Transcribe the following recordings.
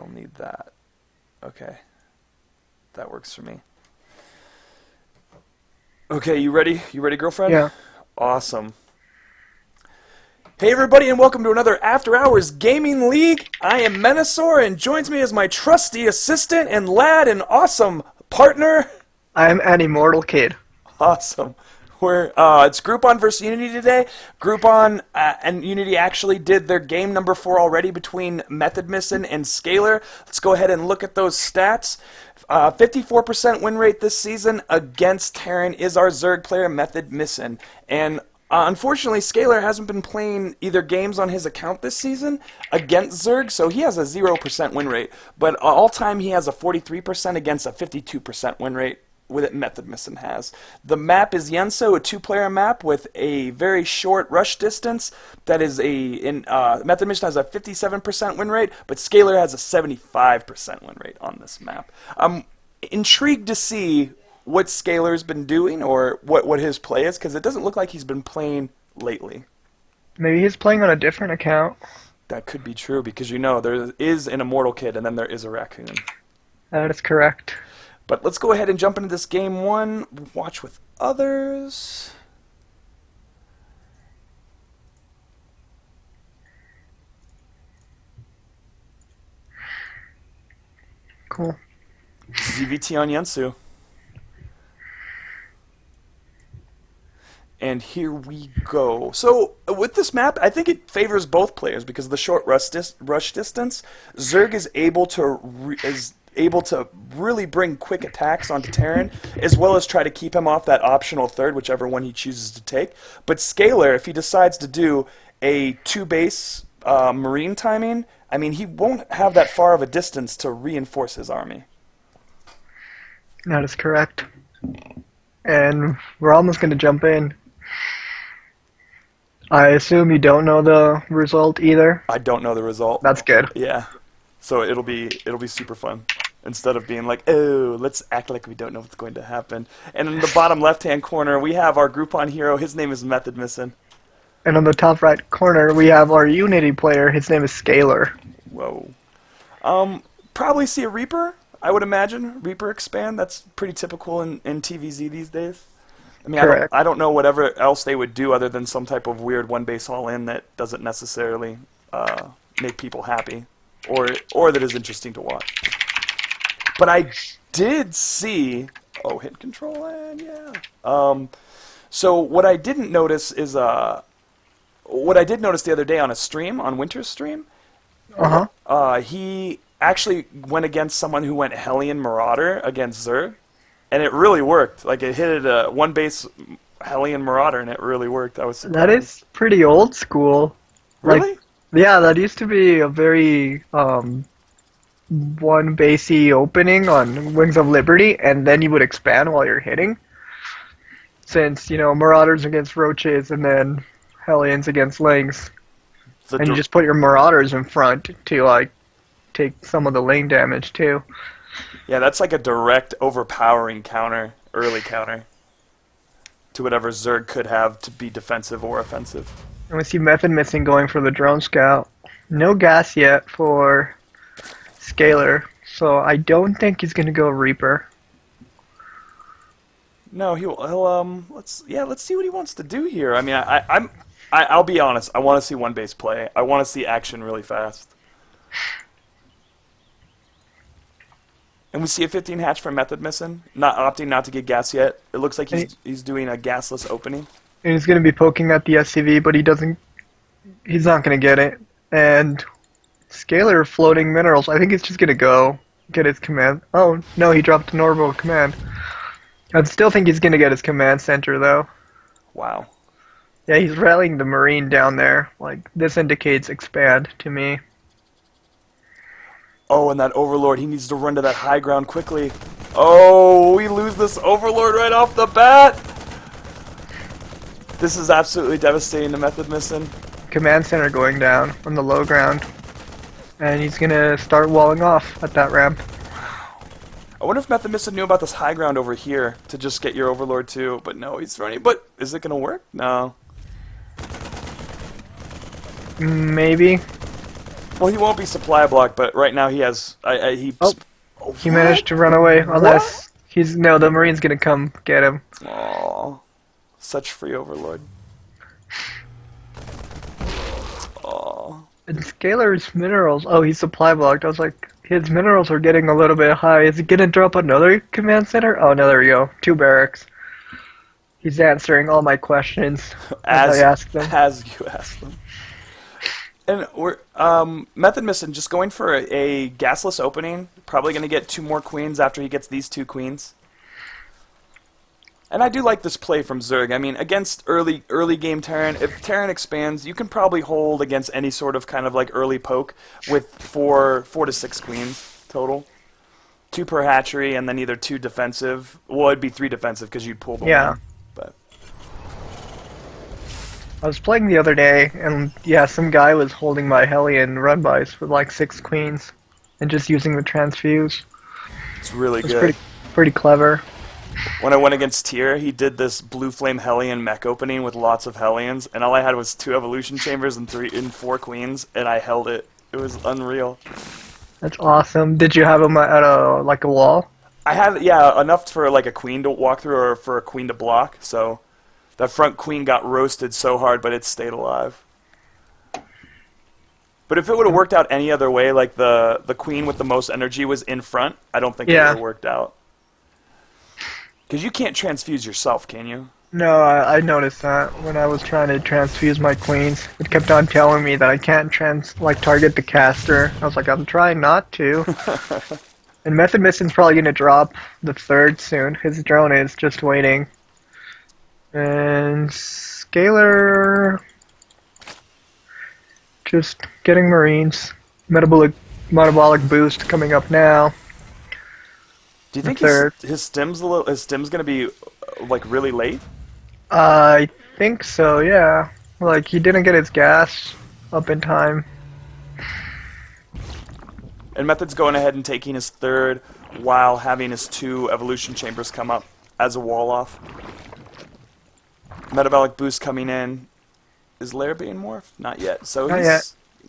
I'll need that. Okay. That works for me. Okay, you ready? You ready, girlfriend? Yeah. Awesome. Hey everybody, and welcome to another After Hours Gaming League. I am Menasaur, and joins me as my trusty assistant and lad and awesome partner. I'm an immortal kid. Awesome. It's Groupon versus Unity today. Groupon and Unity actually did their game number 4 already between Methodmissin and Skaylor. Let's go ahead and look at those stats. 54% win rate this season against Terran is our Zerg player Methodmissin. And unfortunately, Skaylor hasn't been playing either games on his account this season against Zerg, so he has a 0% win rate. But all-time he has a 43% against a 52% win rate with it Methodmissin has. The map is Yenso, a 2-player map with a very short rush distance. That is Methodmissin has a 57% win rate, but Skaylor has a 75% win rate on this map. I'm intrigued to see what Skaylor's been doing or what his play is, because it doesn't look like he's been playing lately. Maybe he's playing on a different account. That could be true, because there is an immortal kid and then there is a raccoon. That is correct. But let's go ahead and jump into this game 1. Watch with others. Cool. ZVT on Yensu. And here we go. So with this map, I think it favors both players because of the short rush distance. Zerg is able to really bring quick attacks onto Terran, as well as try to keep him off that optional third, whichever one he chooses to take. But Skaylor, if he decides to do a 2-base marine timing, I mean, he won't have that far of a distance to reinforce his army. That is correct. And we're almost going to jump in. I assume you don't know the result either? I don't know the result. That's good. Yeah. So it'll be super fun. Instead of being like, oh, let's act like we don't know what's going to happen. And in the bottom left-hand corner, we have our Groupon hero. His name is Methodmissin. And on the top right corner, we have our Unity player. His name is Skaylor. Whoa. Probably see a Reaper, I would imagine. Reaper expand. That's pretty typical in TVZ these days. I mean, I don't know whatever else they would do other than some type of weird one-base all-in that doesn't necessarily make people happy or that is interesting to watch. But I did see... Oh, hit control and yeah. So what I didn't notice is... What I did notice the other day on a stream, on Winter's stream, he actually went against someone who went Hellion Marauder against Zerg, and it really worked. Like, it hit a one-base Hellion Marauder, and it really worked. I was surprised. That is pretty old school. Really? Yeah, that used to be a very... one basey opening on Wings of Liberty, and then you would expand while you're hitting. Since, Marauders against Roaches, and then Hellions against Lings. And you just put your Marauders in front to, take some of the lane damage, too. Yeah, that's like a direct overpowering counter, early counter, to whatever Zerg could have to be defensive or offensive. And we see Methodmissin going for the Drone Scout. No gas yet for Skaylor, so I don't think he's gonna go Reaper. No, he'll let's see what he wants to do here. I mean, I'll be honest. I want to see one base play. I want to see action really fast. And we see a 15 hatch from Methodmissin, opting not to get gas yet. It looks like he's doing a gasless opening. And he's gonna be poking at the SCV, but he's not gonna get it. And Skaylor floating minerals. I think he's just gonna go get his command. Oh no, he dropped an orbital command. I still think he's gonna get his command center though. Wow. Yeah, he's rallying the marine down there. This indicates expand to me. Oh, and that overlord, he needs to run to that high ground quickly. Oh, we lose this overlord right off the bat. This is absolutely devastating to Methodmissin. Command center going down on the low ground. And he's gonna start walling off at that ramp. I wonder if Methodmissin knew about this high ground over here to just get your overlord too, but no, he's running. But is it gonna work? No. Maybe. Well, he won't be supply blocked, but right now he has. He managed to run away. Unless he's no, the Marine's gonna come get him. Aww. Such free overlord. Aww. And Skaylor's minerals. Oh, he's supply blocked. I was like, his minerals are getting a little bit high. Is he gonna drop another command center? Oh no, there we go. 2 barracks. He's answering all my questions as I ask them. As you ask them. And we're Methodmissin just going for a gasless opening. Probably going to get 2 more queens after he gets these 2 queens. And I do like this play from Zerg. I mean, against early game Terran, if Terran expands, you can probably hold against any sort of kind of like early poke with 4 to 6 queens total. 2 per hatchery, and then either 2 defensive. Well, it'd be 3 defensive because you'd pull the one. But I was playing the other day, and yeah, some guy was holding my Hellion run-bys with like 6 queens, and just using the transfuse. It's really good. Pretty clever. When I went against Tyr, he did this Blue Flame Hellion mech opening with lots of Hellions, and all I had was 2 evolution chambers and 4 queens, and I held it. It was unreal. That's awesome. Did you have him at a wall? I had, yeah, enough for like a queen to walk through or for a queen to block, so that front queen got roasted so hard, but it stayed alive. But if it would have worked out any other way, like the queen with the most energy was in front, I don't think it would have worked out. Because you can't transfuse yourself, can you? No, I noticed that when I was trying to transfuse my queens. It kept on telling me that I can't target the caster. I was like, I'm trying not to. And Methodmissin's probably going to drop the 3rd soon. His drone is just waiting. And Skaylor just getting Marines. Metabolic boost coming up now. Do you think his stim's going to be like really late? I think so, yeah. Like he didn't get his gas up in time. And Method's going ahead and taking his 3rd while having his 2 evolution chambers come up as a wall off. Metabolic boost coming in. Is Lair being morphed? Not yet. So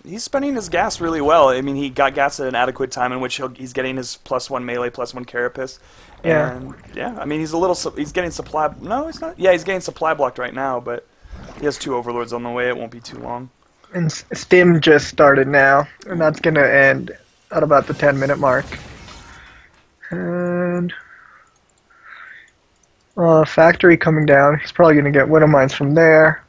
he's spending his gas really well. I mean, he got gas at an adequate time in which he's getting his +1 melee, +1 carapace. Yeah. And yeah, I mean, he's getting supply. No, he's not. Yeah, he's getting supply blocked right now, but he has 2 overlords on the way. It won't be too long. And Stim just started now, and that's gonna end at about the 10-minute mark. And factory coming down. He's probably gonna get widow mines from there.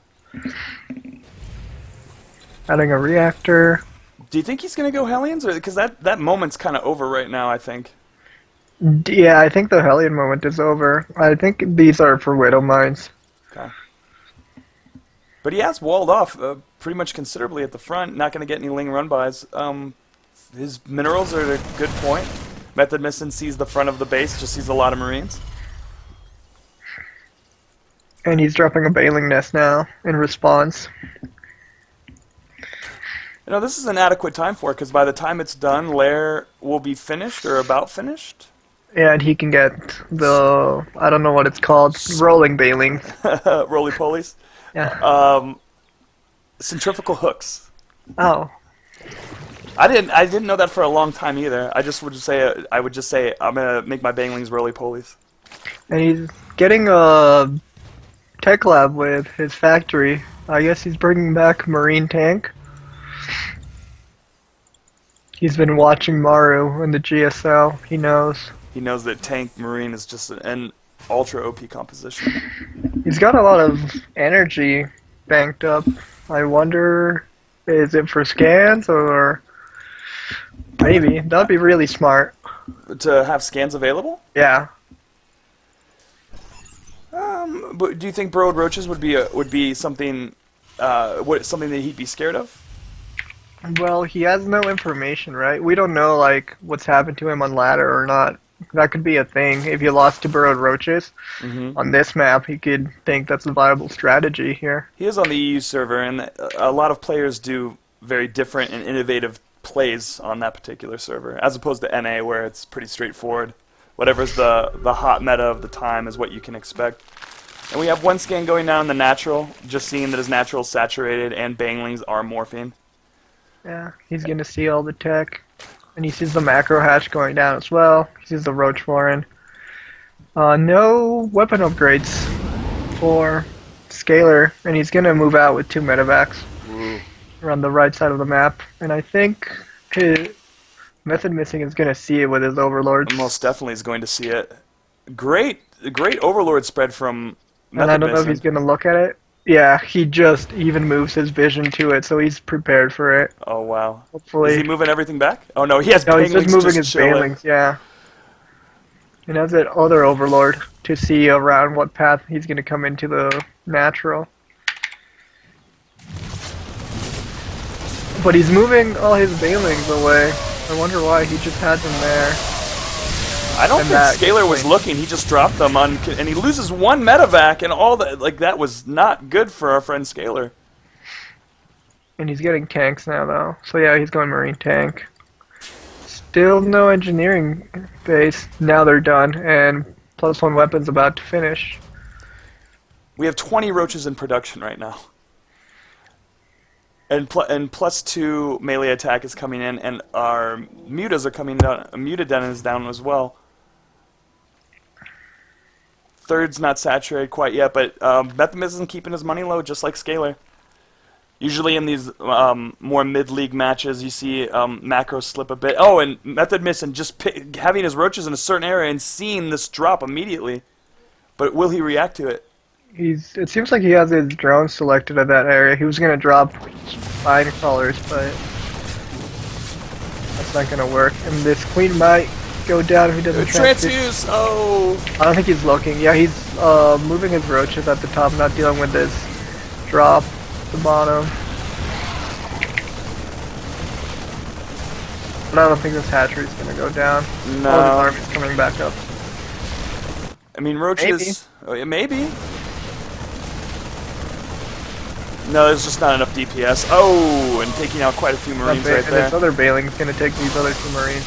Adding a reactor. Do you think he's gonna go Hellions, or because that moment's kind of over right now? I think. Yeah, I think the Hellion moment is over. I think these are for widow mines. Okay. But he has walled off pretty much considerably at the front. Not going to get any Ling run-bys. His minerals are at a good point. Methodmissin sees the front of the base, just sees a lot of Marines. And he's dropping a Bailing Nest now in response. You know, this is an adequate time for it, because by the time it's done, Lair will be finished or about finished. And he can get the, I don't know what it's called, rolling bailing. Roly-polies? Yeah. Centrifugal hooks. Oh. I didn't know that for a long time either. I would just say I'm gonna make my banglings roly-polies. And he's getting a tech lab with his factory. I guess he's bringing back Marine Tank. He's been watching Maru in the GSL. He knows. He knows that Tank Marine is just an ultra OP composition. He's got a lot of energy banked up. I wonder, is it for scans or maybe? That'd be really smart. To have scans available? Yeah. But do you think Burrowed Roaches would be something something that he'd be scared of? Well, he has no information, right? We don't know like what's happened to him on ladder or not. That could be a thing. If he lost to Burrowed Roaches on this map, he could think that's a viable strategy here. He is on the EU server, and a lot of players do very different and innovative plays on that particular server, as opposed to NA, where it's pretty straightforward. Whatever's the hot meta of the time is what you can expect. And we have one scan going down in the natural, just seeing that his natural is saturated and banglings are morphing. Yeah, he's gonna see all the tech. And he sees the macro hatch going down as well. He sees the roach foreign. No weapon upgrades for Skaylor, and he's gonna move out with 2 medevacs around the right side of the map. And I think his Methodmissin is gonna see it with his overlords. Most definitely is going to see it. Great overlord spread from Methodmissin. And I don't know if he's gonna look at it. Yeah, he just even moves his vision to it, so he's prepared for it. Oh wow! Hopefully, is he moving everything back? Oh no, he has. No, he's just moving his chilling. banelings. Yeah. And has that other overlord to see around what path he's gonna come into the natural. But he's moving all his banelings away. I wonder why he just had them there. I don't think Skaylor was looking. He just dropped them on, and he loses 1 medevac, and all that. Like that was not good for our friend Skaylor. And he's getting tanks now, though. So yeah, he's going marine tank. Still no engineering base. Now they're done, and +1 weapon's about to finish. We have 20 roaches in production right now. And +2 melee attack is coming in, and our mutas are coming down. Mutaden is down as well. Third's not saturated quite yet, but Methodmissin keeping his money low, just like Skaylor. Usually in these more mid-league matches, you see macros slip a bit. Oh, and Methodmissin just having his roaches in a certain area and seeing this drop immediately. But will he react to it? It seems like he has his drone selected at that area. He was gonna drop spine crawlers, but that's not gonna work. And this queen might go down if he doesn't transfuse. Oh! I don't think he's looking. Yeah, he's moving his roaches at the top, not dealing with this drop at the bottom. But I don't think this hatchery's gonna go down. No. Oh, the army's coming back up. I mean, roaches. Maybe. Oh, yeah, maybe. No, there's just not enough DPS. Oh, and taking out quite a few Marines right there. And this other Bailing's gonna take these other 2 Marines.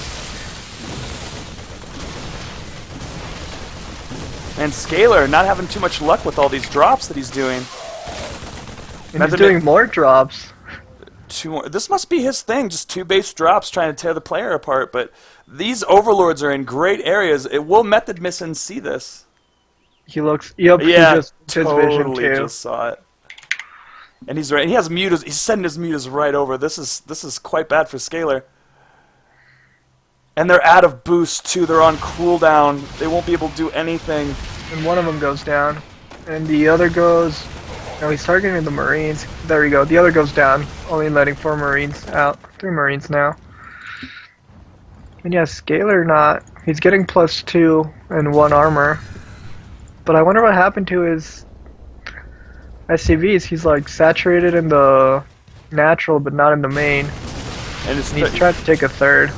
And Skaylor not having too much luck with all these drops that he's doing. And he's doing more drops. 2 more. This must be his thing, just 2 base drops trying to tear the player apart. But these overlords are in great areas. Will Methodmissin see this? He looks. Yep. Yeah, he just, totally his vision too. Just saw it. And he's right. He has mutas. He's sending his mutas right over. This is quite bad for Skaylor. And they're out of boost too. They're on cooldown. They won't be able to do anything. And one of them goes down, and the other goes. No, he's targeting the Marines. There we go. The other goes down. Only letting 4 Marines out. 3 Marines now. And yeah, Skaylor not. He's getting +2 and 1 armor. But I wonder what happened to his SCVs. He's like saturated in the natural, but not in the main. And he's trying to take a 3rd.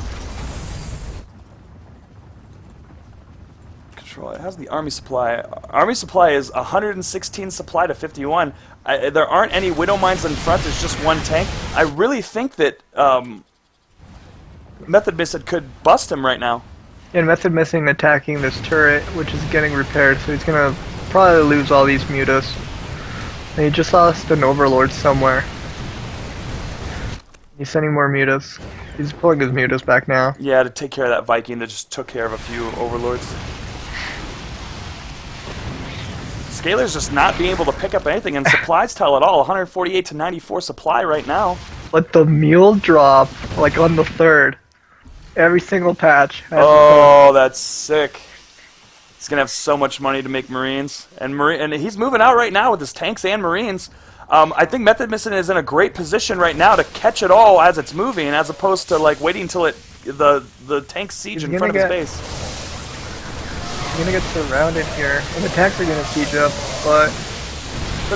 Control. How's the army supply? Army supply is 116 supply to 51. There aren't any widow mines in front. There's just 1 tank. I really think that Methodmissin could bust him right now. And Methodmissin attacking this turret, which is getting repaired, so he's gonna probably lose all these mutas. And he just lost an overlord somewhere. He's sending more mutas. He's pulling his mutas back now. Yeah, to take care of that Viking that just took care of a few overlords. Skaylor's just not being able to pick up anything, and supplies tell it all. 148 to 94 supply right now. But the mule drop, like on the 3rd, every single patch. Oh, that's sick. He's gonna have so much money to make Marines, and he's moving out right now with his tanks and Marines. I think Methodmissin is in a great position right now to catch it all as it's moving, as opposed to like waiting until the tanks siege in front of his base. He's gonna get surrounded here, and the tanks are gonna siege up, but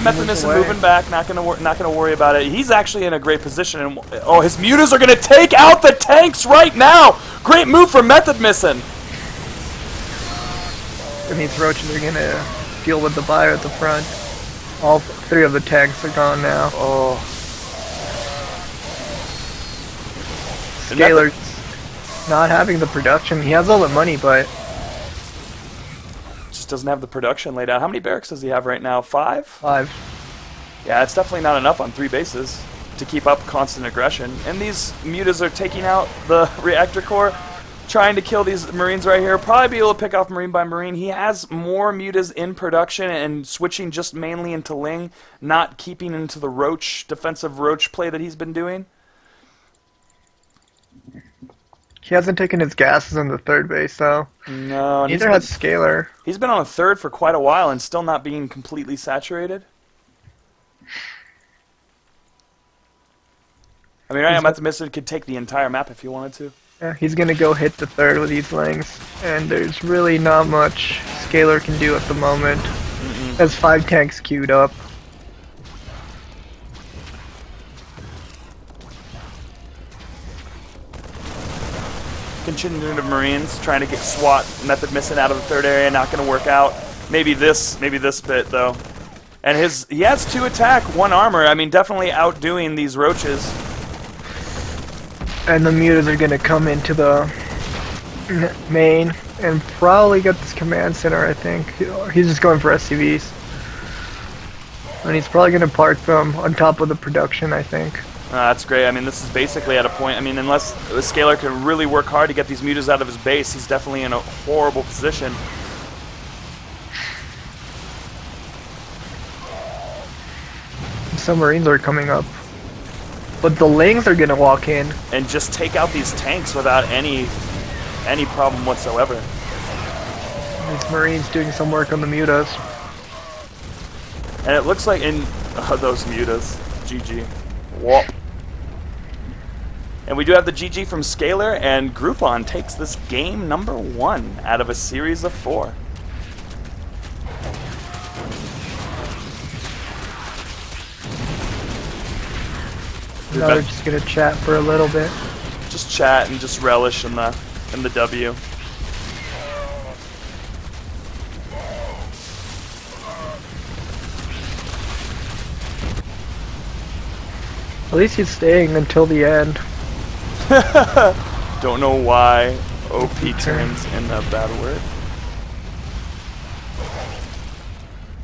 Methodmissin moving back, not gonna worry about it. He's actually in a great position, and oh, his mutas are gonna take out the tanks right now. Great move from Methodmissin. And these roaches are gonna deal with the buyer at the front. All 3 of the tanks are gone now. Oh. Skaylor's not having the production. He has all the money, but just doesn't have the production laid out. How many barracks does he have right now? 5? 5. Yeah, it's definitely not enough on 3 bases. to keep up constant aggression. And these mutas are taking out the reactor core, trying to kill these Marines right here. Probably be able to pick off Marine by Marine. He has more mutas in production and switching just mainly into Ling, not keeping into the Roach, defensive Roach play that he's been doing. He hasn't taken his gases on the third base, though. No. Neither has Skaylor. He's been on a third for quite a while and still not being completely saturated. I mean, I am Methodmissin could take the entire map if he wanted to. Yeah, he's going to go hit the third with these Lings. And there's really not much Skaylor can do at the moment. Has 5 tanks queued up. Contingent of Marines trying to get SWAT Methodmissin out of the third area, not going to work out. Maybe this bit though. And he has 2 attack, 1 armor. I mean, definitely outdoing these Roaches. And the mutas are going to come into the main and probably get this command center, I think. He's just going for SCVs. And he's probably going to park them on top of the production, I think. That's great. I mean, this is basically at a point. I mean, unless the Skaylor can really work hard to get these mutas out of his base, he's definitely in a horrible position. Some Marines are coming up. But the Lings are going to walk in. And just take out these tanks without any problem whatsoever. These Marines doing some work on the mutas. And it looks like in those mutas. GG. Whoop. And we do have the GG from Skaylor, and Groupon takes this game number 1 out of a series of 4. Now they're just gonna chat for a little bit. Just chat and just relish in the W. At least he's staying until the end. Don't know why OP turns in a bad word.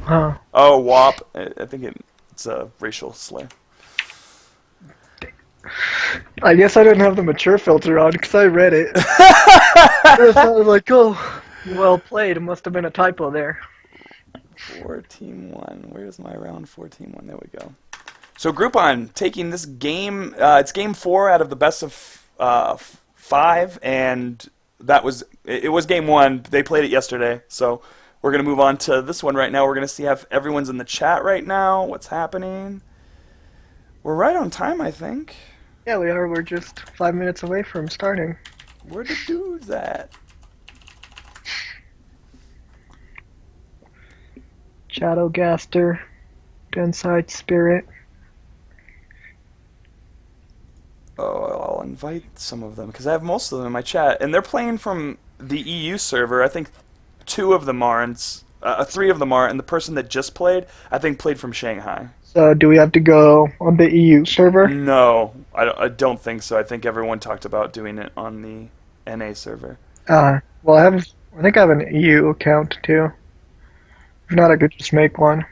Huh. Oh, WAP. I think it's a racial slur. I guess I didn't have the mature filter on because I read it. I was like, oh, well played. It must have been a typo there. 4-1. Where's my round 4-1? There we go. So Groupon taking this game. It's game 4 out of the best of 5, and it was game 1. They played it yesterday, so we're gonna move on to this one right now. We're gonna see if everyone's in the chat right now. What's happening? We're right on time, I think. Yeah, we are. We're just 5 minutes away from starting. Where the dudes at? Chatogaster, DeNside Spirit. Oh, I'll invite some of them because I have most of them in my chat, and they're playing from the EU server. I think 2 of them are, and 3 of them are, and the person that just played, I think, played from Shanghai. So, do we have to go on the EU server? No, I don't think so. I think everyone talked about doing it on the NA server. Well, I think I have an EU account too. If not, I could just make one.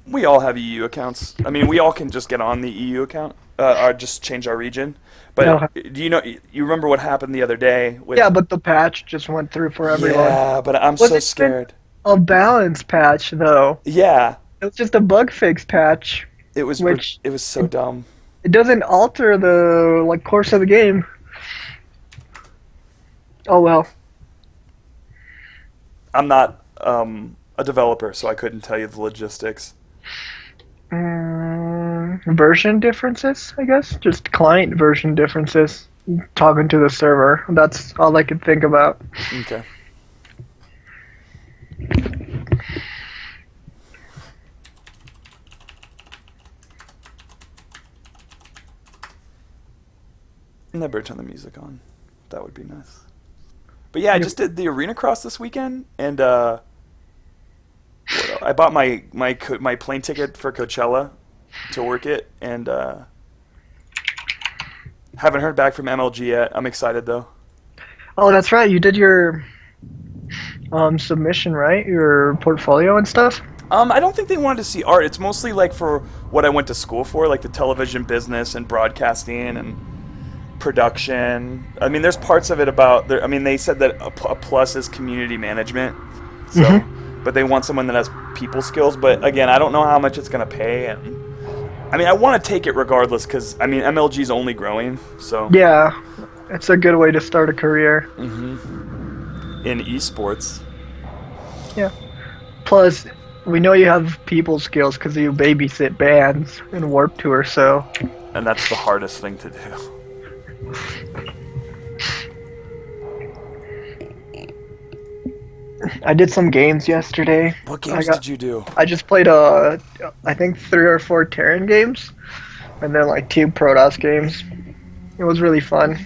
We all have EU accounts. I mean, we all can just get on the EU account, or just change our region. But No. do you remember what happened the other day? Yeah, but the patch just went through for everyone. Yeah, but I'm Was so it scared. A balance patch, though. Yeah, It was just a bug fix patch. it was so dumb. It doesn't alter the course of the game. Oh well. I'm not a developer, so I couldn't tell you the logistics. Version differences, I guess. Just client version differences. Talking to the server. That's all I could think about. Okay. Never turn the music on. That would be nice. But yeah, I just did the arena cross this weekend, and I bought my plane ticket for Coachella to work it, and haven't heard back from MLG yet. I'm excited though. Oh, that's right. You did your submission, right? Your portfolio and stuff. I don't think they wanted to see art. It's mostly like for what I went to school for, like the television business and broadcasting and production. I mean, there's parts of it about. I mean, they said that a plus is community management. So, but they want someone that has people skills. But again, I don't know how much it's gonna pay. And I mean, I want to take it regardless because I mean, MLG is only growing. So Yeah, it's a good way to start a career. in esports. Yeah. Plus, we know you have people skills because you babysit bands in Warp Tour, so. And that's the hardest thing to do. I did some games yesterday. What games did you do? I just played I think 3 or 4 Terran games, and then like 2 Protoss games. It was really fun.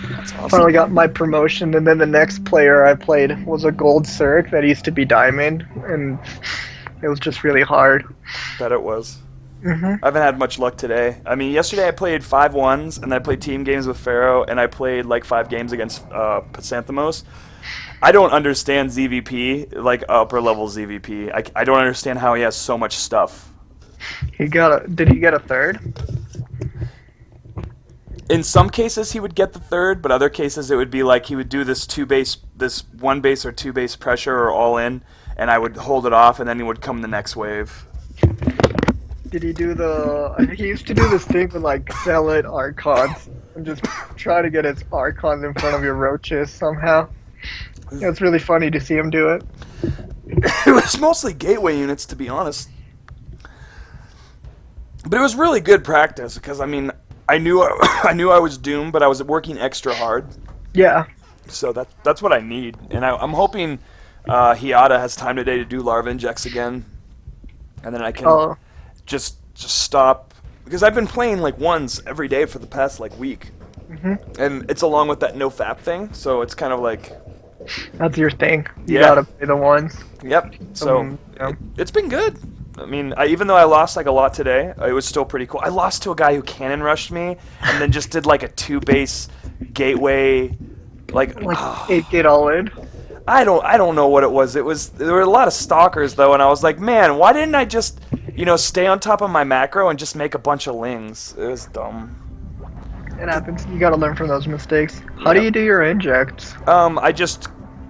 That's awesome. Finally got my promotion, and then the next player I played was a Gold Circ that used to be Diamond, and it was just really hard. Bet it was. I haven't had much luck today. I mean, yesterday I played 5-1s, and I played team games with Pharaoh, and I played like 5 games against Pasanthamos. I don't understand ZVP, like upper level ZVP. I don't understand how he has so much stuff. Did he get a third? In some cases he would get the third, but other cases it would be like he would do this 1 base or 2 base pressure or all in, and I would hold it off, and then he would come the next wave. Did he do he used to do this thing with like sell it Archons and just try to get his Archons in front of your roaches somehow. It's really funny to see him do it. It was mostly gateway units, to be honest. But it was really good practice because I mean, I knew I was doomed, but I was working extra hard. Yeah. So that's what I need, and I'm hoping Hiata has time today to do larva injects again, and then I can just stop because I've been playing like ones every day for the past like week, and it's along with that no fap thing, so it's kind of like that's your thing. You gotta play the ones. Yep. So it's been good. I mean, even though I lost like a lot today, it was still pretty cool. I lost to a guy who cannon rushed me, and then just did like a 2 base gateway, like 8-gate all in. I don't know what it was. There were a lot of stalkers though, and I was like, man, why didn't I just stay on top of my macro and just make a bunch of lings? It was dumb. It happens. You gotta learn from those mistakes. How do you do your injects?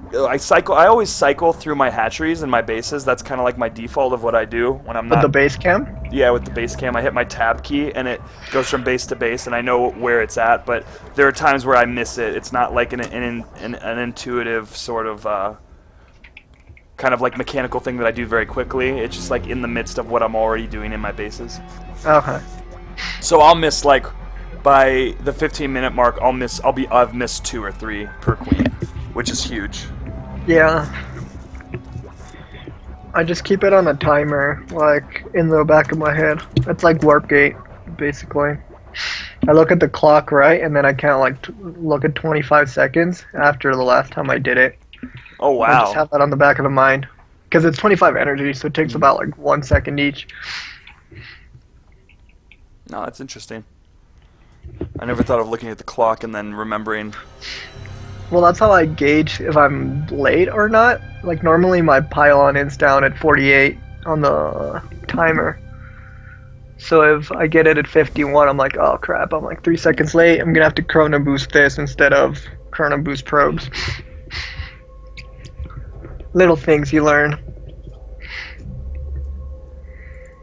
I always cycle through my hatcheries and my bases. That's kind of like my default of what I do when I'm not. With the base cam? Yeah, with the base cam, I hit my tab key and it goes from base to base, and I know where it's at. But there are times where I miss it. It's not like an intuitive sort of kind of like mechanical thing that I do very quickly. It's just like in the midst of what I'm already doing in my bases. Okay. So I'll miss like by the 15-minute mark. I've missed 2 or 3 per queen, which is huge. Yeah. I just keep it on a timer, like, in the back of my head. It's like warp gate, basically. I look at the clock, right, and then I count, like, look at 25 seconds after the last time I did it. Oh, wow. I just have that on the back of the mind. Because it's 25 energy, so it takes about, like, 1 second each. No, that's interesting. I never thought of looking at the clock and then remembering. Well, that's how I gauge if I'm late or not. Like, normally my pylon is down at 48 on the timer. So if I get it at 51, I'm like, oh crap, I'm like 3 seconds late. I'm gonna have to chrono boost this instead of chrono boost probes. Little things you learn.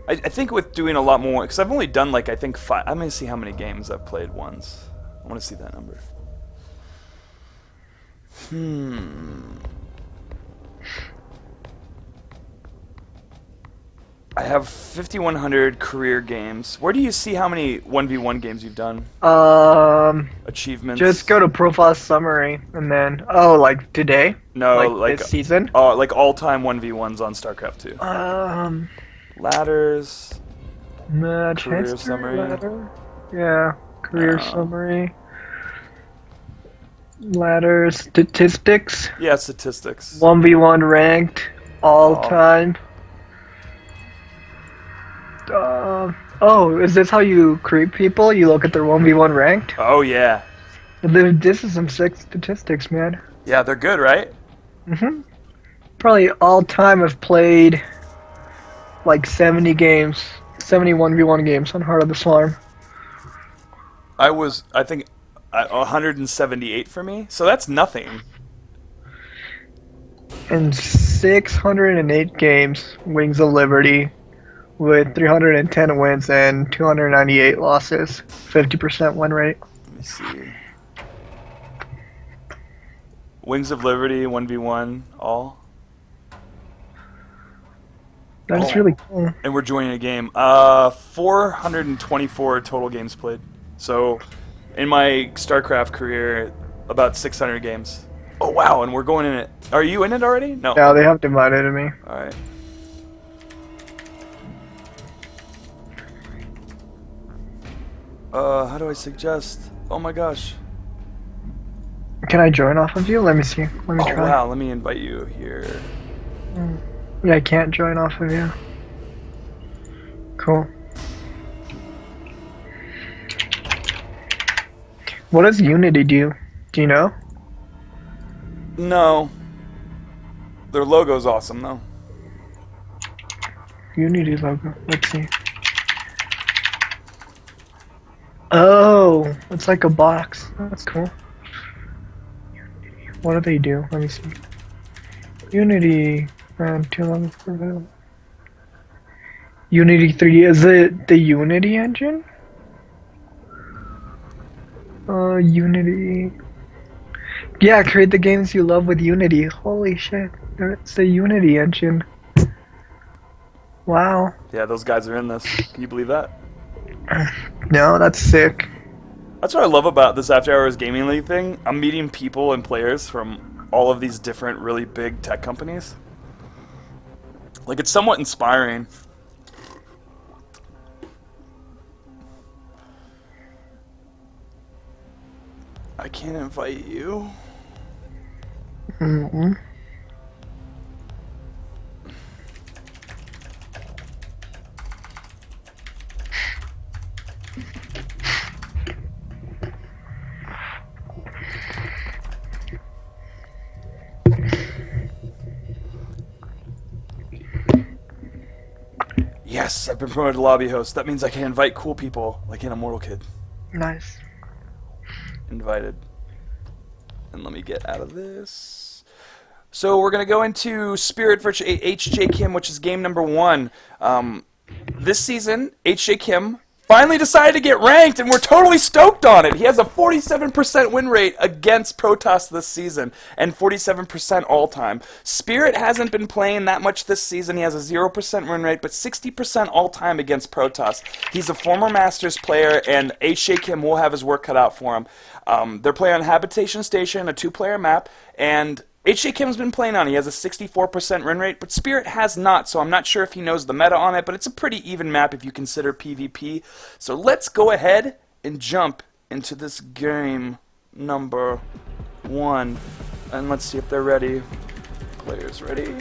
I think with doing a lot more, because I've only done like, I think 5. I'm going to see how many games I've played once. I want to see that number. I have 5,100 career games. Where do you see how many 1v1 games you've done? Achievements? Just go to profile summary and then, like today? No, like this season? Like all-time 1v1s on StarCraft 2. Ladders. Career summary. Ladder? Yeah, career summary. Ladders, statistics. Yeah, statistics. 1v1 ranked, all time. Is this how you creep people? You look at their 1v1 ranked? Oh, yeah. This is some sick statistics, man. Yeah, they're good, right? Probably all time I've played like 70 games, 71v1 games on Heart of the Swarm. I think, 178 for me. So that's nothing. And 608 games, Wings of Liberty, with 310 wins and 298 losses, 50% win rate. Let me see. Wings of Liberty, 1v1, all. That's really cool. And we're joining a game. 424 total games played. So, in my StarCraft career, about 600 games. Oh, wow, and we're going in it. Are you in it already? No. Yeah, they have divided me. Alright. How do I suggest? Oh my gosh. Can I join off of you? Let me see. Let me Oh, try. wow, let me invite you here. Yeah, I can't join off of you. Cool. What does Unity do? Do you know? No. Their logo's awesome, though. Unity logo. Let's see. Oh, it's like a box. That's cool. What do they do? Let me see. Unity and 2 levels per available. Unity 3D. Is it the Unity engine? Unity. Yeah, create the games you love with Unity. Holy shit. It's the Unity engine. Wow. Yeah, those guys are in this. Can you believe that? No, that's sick. That's what I love about this After Hours Gaming League thing. I'm meeting people and players from all of these different really big tech companies. Like, it's somewhat inspiring. I can't invite you. Mm-hmm. Yes, I've been promoted to lobby host. That means I can invite cool people, like in Immortal Kid. Nice. Invited. And let me get out of this. So we're going to go into Spirit vs. HjKim, which is game number 1. This season, HjKim finally decided to get ranked, and we're totally stoked on it. He has a 47% win rate against Protoss this season, and 47% all-time. Spirit hasn't been playing that much this season. He has a 0% win rate, but 60% all-time against Protoss. He's a former Masters player, and HjKim will have his work cut out for him. They're playing on Habitation Station, a 2-player map, and HjKim's been playing on it. He has a 64% win rate, but Spirit has not, so I'm not sure if he knows the meta on it, but it's a pretty even map if you consider PvP. So let's go ahead and jump into this game number 1, and let's see if they're ready. Players ready?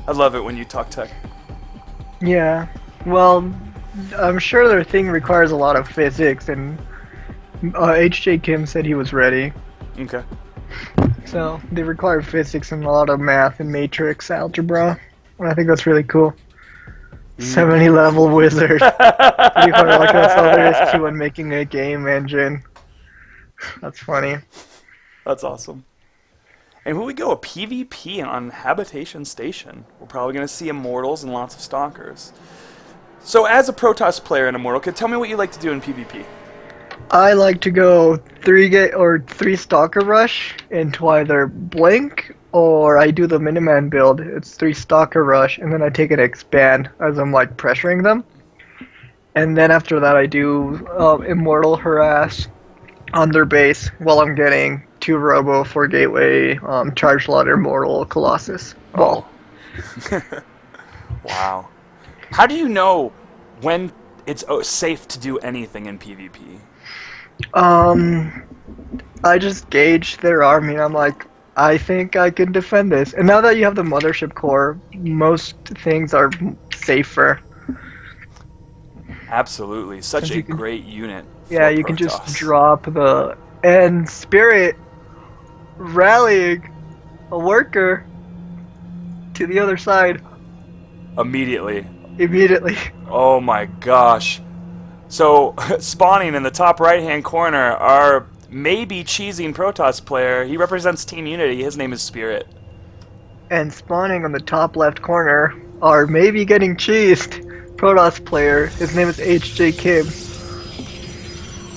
I love it when you talk tech. Yeah. Well, I'm sure their thing requires a lot of physics, and HjKim said he was ready. Okay. So they require physics and a lot of math and matrix algebra. And I think that's really cool. 70 level wizard. Pretty hard. Like that's all there is to when making a game engine. That's funny. That's awesome. And when we go a PvP on Habitation Station, we're probably going to see Immortals and lots of Stalkers. So as a Protoss player in Immortal Kid, tell me what you like to do in PvP. I like to go 3 Stalker Rush into either Blink, or I do the Miniman build. It's 3 Stalker Rush, and then I take an Expand as I'm like pressuring them. And then after that I do Immortal Harass on their base while I'm getting 2 Robo, 4 Gateway, Charge Ladder, Mortal, Colossus. Ball. Wow. How do you know when it's safe to do anything in PvP? I just gauged their army and I'm like, I think I can defend this. And now that you have the mothership core, most things are safer. Absolutely. Such a Can, great unit yeah, for you can just Protoss. drop the... And Spirit rallying a worker to the other side Immediately. immediately. Oh my gosh. So, spawning in the top right-hand corner are maybe cheesing Protoss player. He represents Team Unity. His name is Spirit. And spawning on the top left corner are maybe getting cheesed Protoss player. His name is HjKim.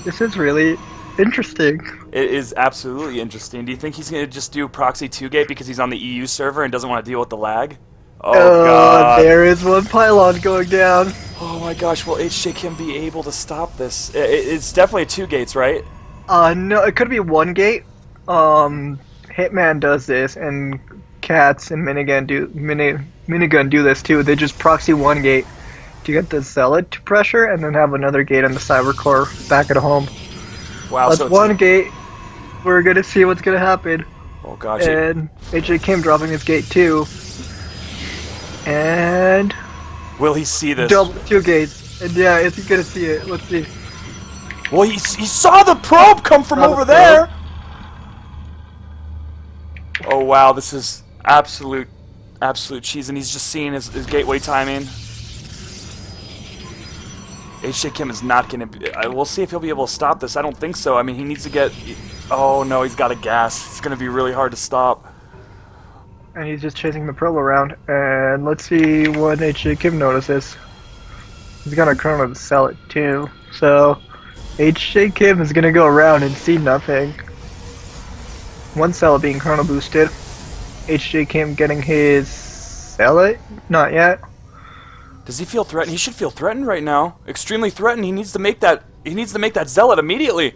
This is really interesting. It is absolutely interesting. Do you think he's going to just do proxy 2-gate because he's on the EU server and doesn't want to deal with the lag? Oh god. There is one pylon going down. Oh my gosh, will HjKim be able to stop this? It's definitely 2 gates, right? No, it could be 1 gate. Hitman does this, and Cats and Minigun do this too. They just proxy 1 gate to get the Zealot to pressure, and then have another gate on the Cyber Core back at home. Wow, That's so 1 gate. We're gonna see what's gonna happen. Oh gosh. And HjKim dropping his gate too. And Will he see this? double 2 gates. And yeah, is he gonna see it? Let's see. Well, he saw the probe come from over there! Oh wow, this is absolute cheese, and he's just seeing his gateway timing. HjKim is not going to be... we'll see if he'll be able to stop this. I don't think so. I mean, he needs to get... Oh no, he's got a gas. It's going to be really hard to stop. And he's just chasing the probe around. And let's see what HjKim notices. He's gonna Chrono to sell it too. So HjKim is gonna go around and see nothing. One Zealot being Chrono boosted. HjKim getting his Zealot? Not yet. Does he feel threatened? He should feel threatened right now. Extremely threatened. He needs to make that Zealot immediately.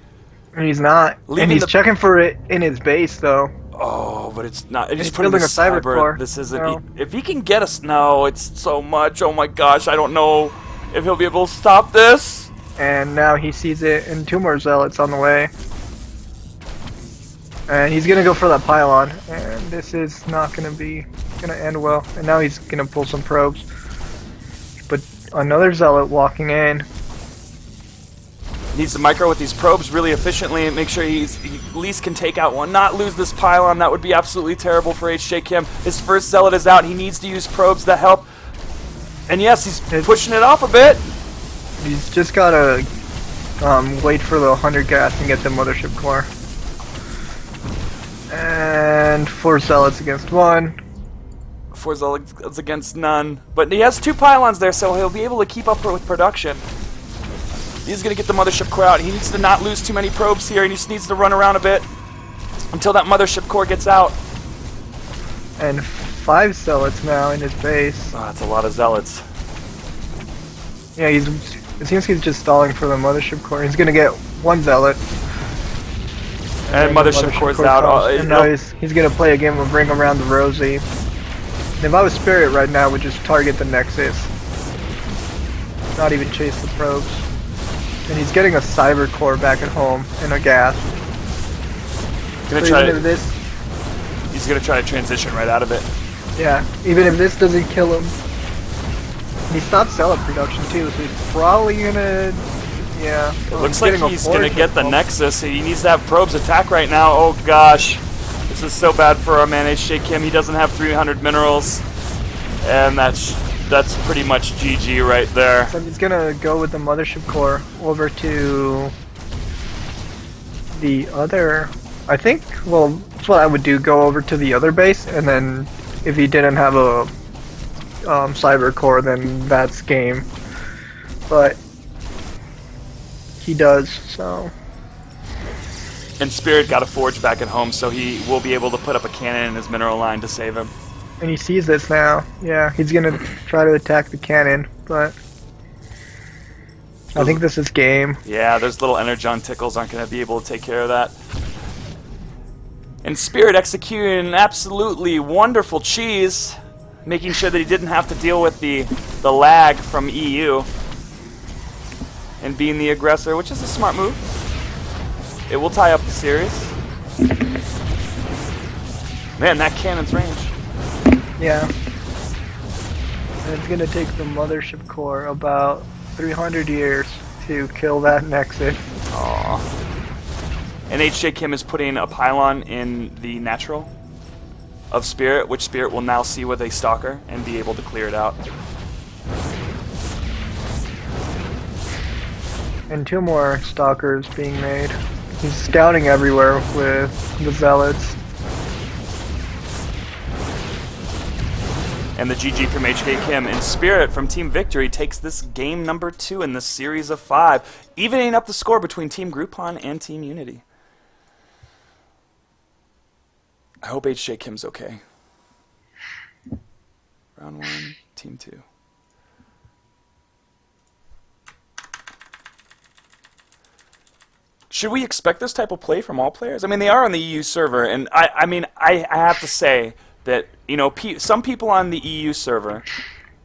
And he's not. Leaving and he's checking for it in his base though. Oh, but it's not. It's He's just putting building the a cyber core. This isn't. No. If he can get us, no, it's so much. Oh my gosh, I don't know if he'll be able to stop this. And now he sees it, and 2 more Zealots on the way. And he's gonna go for that pylon, and this is not gonna end well. And now he's gonna pull some probes. But another Zealot walking in. Needs to micro with these probes really efficiently and make sure he at least can take out one. Not lose this pylon. That would be absolutely terrible for HjKim. His first Zealot is out. He needs to use probes to help. And yes, he's pushing it off a bit. He's just gotta wait for the 100 gas and get the mothership core. And 4 Zealots against 1. 4 Zealots against none. But he has 2 pylons there, so he'll be able to keep up with production. He's going to get the mothership core out. He needs to not lose too many probes here. He just needs to run around a bit until that mothership core gets out. And 5 Zealots now in his base. Oh, that's a lot of Zealots. Yeah, it seems he's just stalling for the mothership core. He's going to get 1 Zealot. And mothership core's out. And now he's going to play a game of Ring Around the Rosie. And if I was Spirit right now, I would just target the Nexus. Not even chase the probes. And he's getting a cyber core back at home and a gas. He's gonna try to transition right out of it. Yeah, even if this doesn't kill him. He stopped Zealot production too, so he's probably gonna... Yeah. It looks like he's gonna get the Nexus. He needs to have probes attack right now. Oh gosh. This is so bad for our man HjKim. He doesn't have 300 minerals. And that's pretty much GG right there. So he's gonna go with the mothership core over to the other... I think, well, that's what I would do, go over to the other base, and then if he didn't have a cyber core, then that's game. But he does, so... And Spirit got a forge back at home, so he will be able to put up a cannon in his mineral line to save him. And he sees this now. Yeah, he's gonna try to attack the cannon, but I think this is game. Yeah, those little energon tickles aren't gonna be able to take care of that. And Spirit executing an absolutely wonderful cheese, making sure that he didn't have to deal with the lag from EU. And being the aggressor, which is a smart move. It will tie up the series. Man, that cannon's range. Yeah. And it's gonna take the mothership core about 300 years to kill that Nexus. Aww. And HjKim is putting a pylon in the natural of Spirit, which Spirit will now see with a Stalker and be able to clear it out. And 2 more Stalkers being made. He's scouting everywhere with the Zealots. And the GG from HjKim. And Spirit from Team Victory takes this game number 2 in this series of 5, evening up the score between Team Groupon and Team Unity. I hope HjKim's okay. Round 1, Team 2. Should we expect this type of play from all players? I mean, they are on the EU server, and I have to say that, you know, some people on the EU server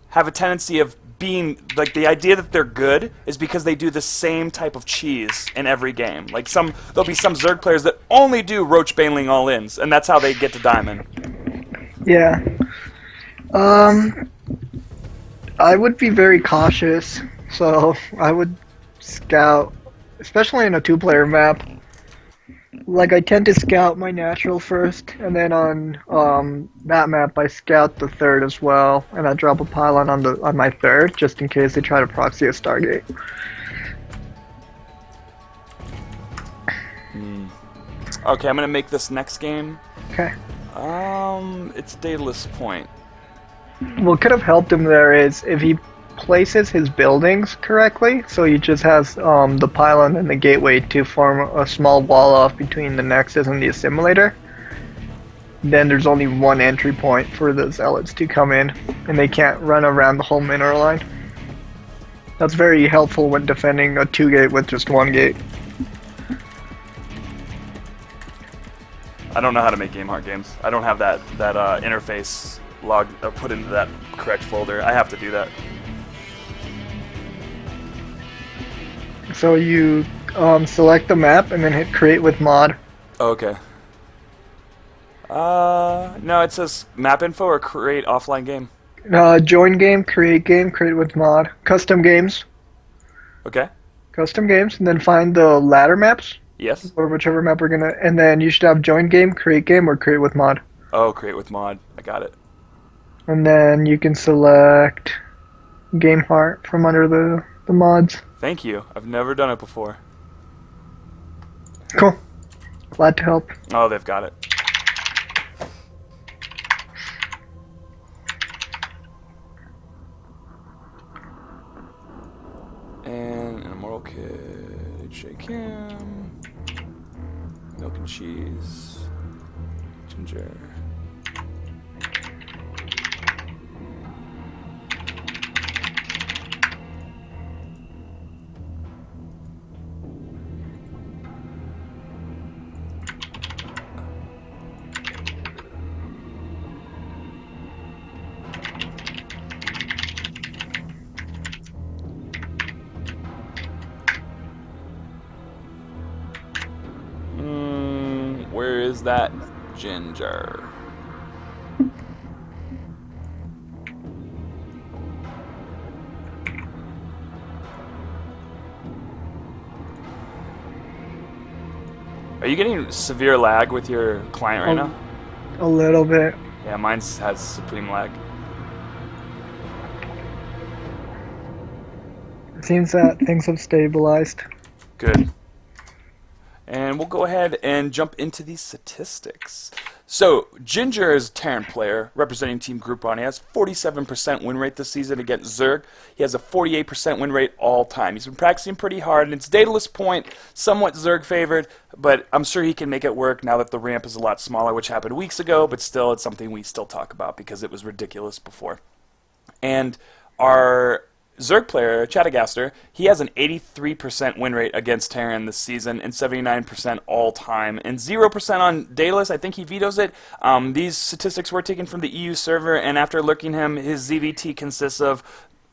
have a tendency of being, like, the idea that they're good is because they do the same type of cheese in every game. Like, there'll be some Zerg players that only do Roach Baneling all-ins, and that's how they get to Diamond. Yeah. I would be very cautious, so I would scout, especially in a 2-player map. Like, I tend to scout my natural first, and then on that map I scout the 3rd as well, and I drop a pylon on my 3rd, just in case they try to proxy a Stargate. Okay, I'm gonna make this next game. Okay. It's Daedalus Point. What could have helped him there is if he places his buildings correctly, so he just has the pylon and the gateway to form a small wall off between the Nexus and the assimilator. Then there's only one entry point for the Zealots to come in, and they can't run around the whole mineral line. That's very helpful when defending a 2-gate with just 1 gate. I don't know how to make game heart games. I don't have that interface log put into that correct folder. I have to do that. So you select the map and then hit create with mod. Okay. No, it says map info or create offline game. Join game, create with mod. Custom games. Okay. Custom games, and then find the ladder maps. Yes. Or whichever map we're gonna, and then you should have join game, or create with mod. Oh, create with mod. I got it. And then you can select game heart from under the mods. Thank you. I've never done it before. Cool. Glad to help. Oh, they've got it. And an Immortal Kid, HjKim, MilkNCheese, Ginger. Where is that Ginger? Are you getting severe lag with your client right now? A little bit. Yeah, mine has supreme lag. It seems that things have stabilized. Good. And we'll go ahead and jump into these statistics. So, Ginger is a Terran player representing Team Groupon. He has 47% win rate this season against Zerg. He has a 48% win rate all time. He's been practicing pretty hard, and it's Daedalus Point, somewhat Zerg favored, but I'm sure he can make it work now that the ramp is a lot smaller, which happened weeks ago, but still, it's something we still talk about because it was ridiculous before. And our Zerg player, Chatogaster, he has an 83% win rate against Terran this season and 79% all-time. And 0% on Daedalus, I think he vetoes it. These statistics were taken from the EU server, and after looking him, his ZVT consists of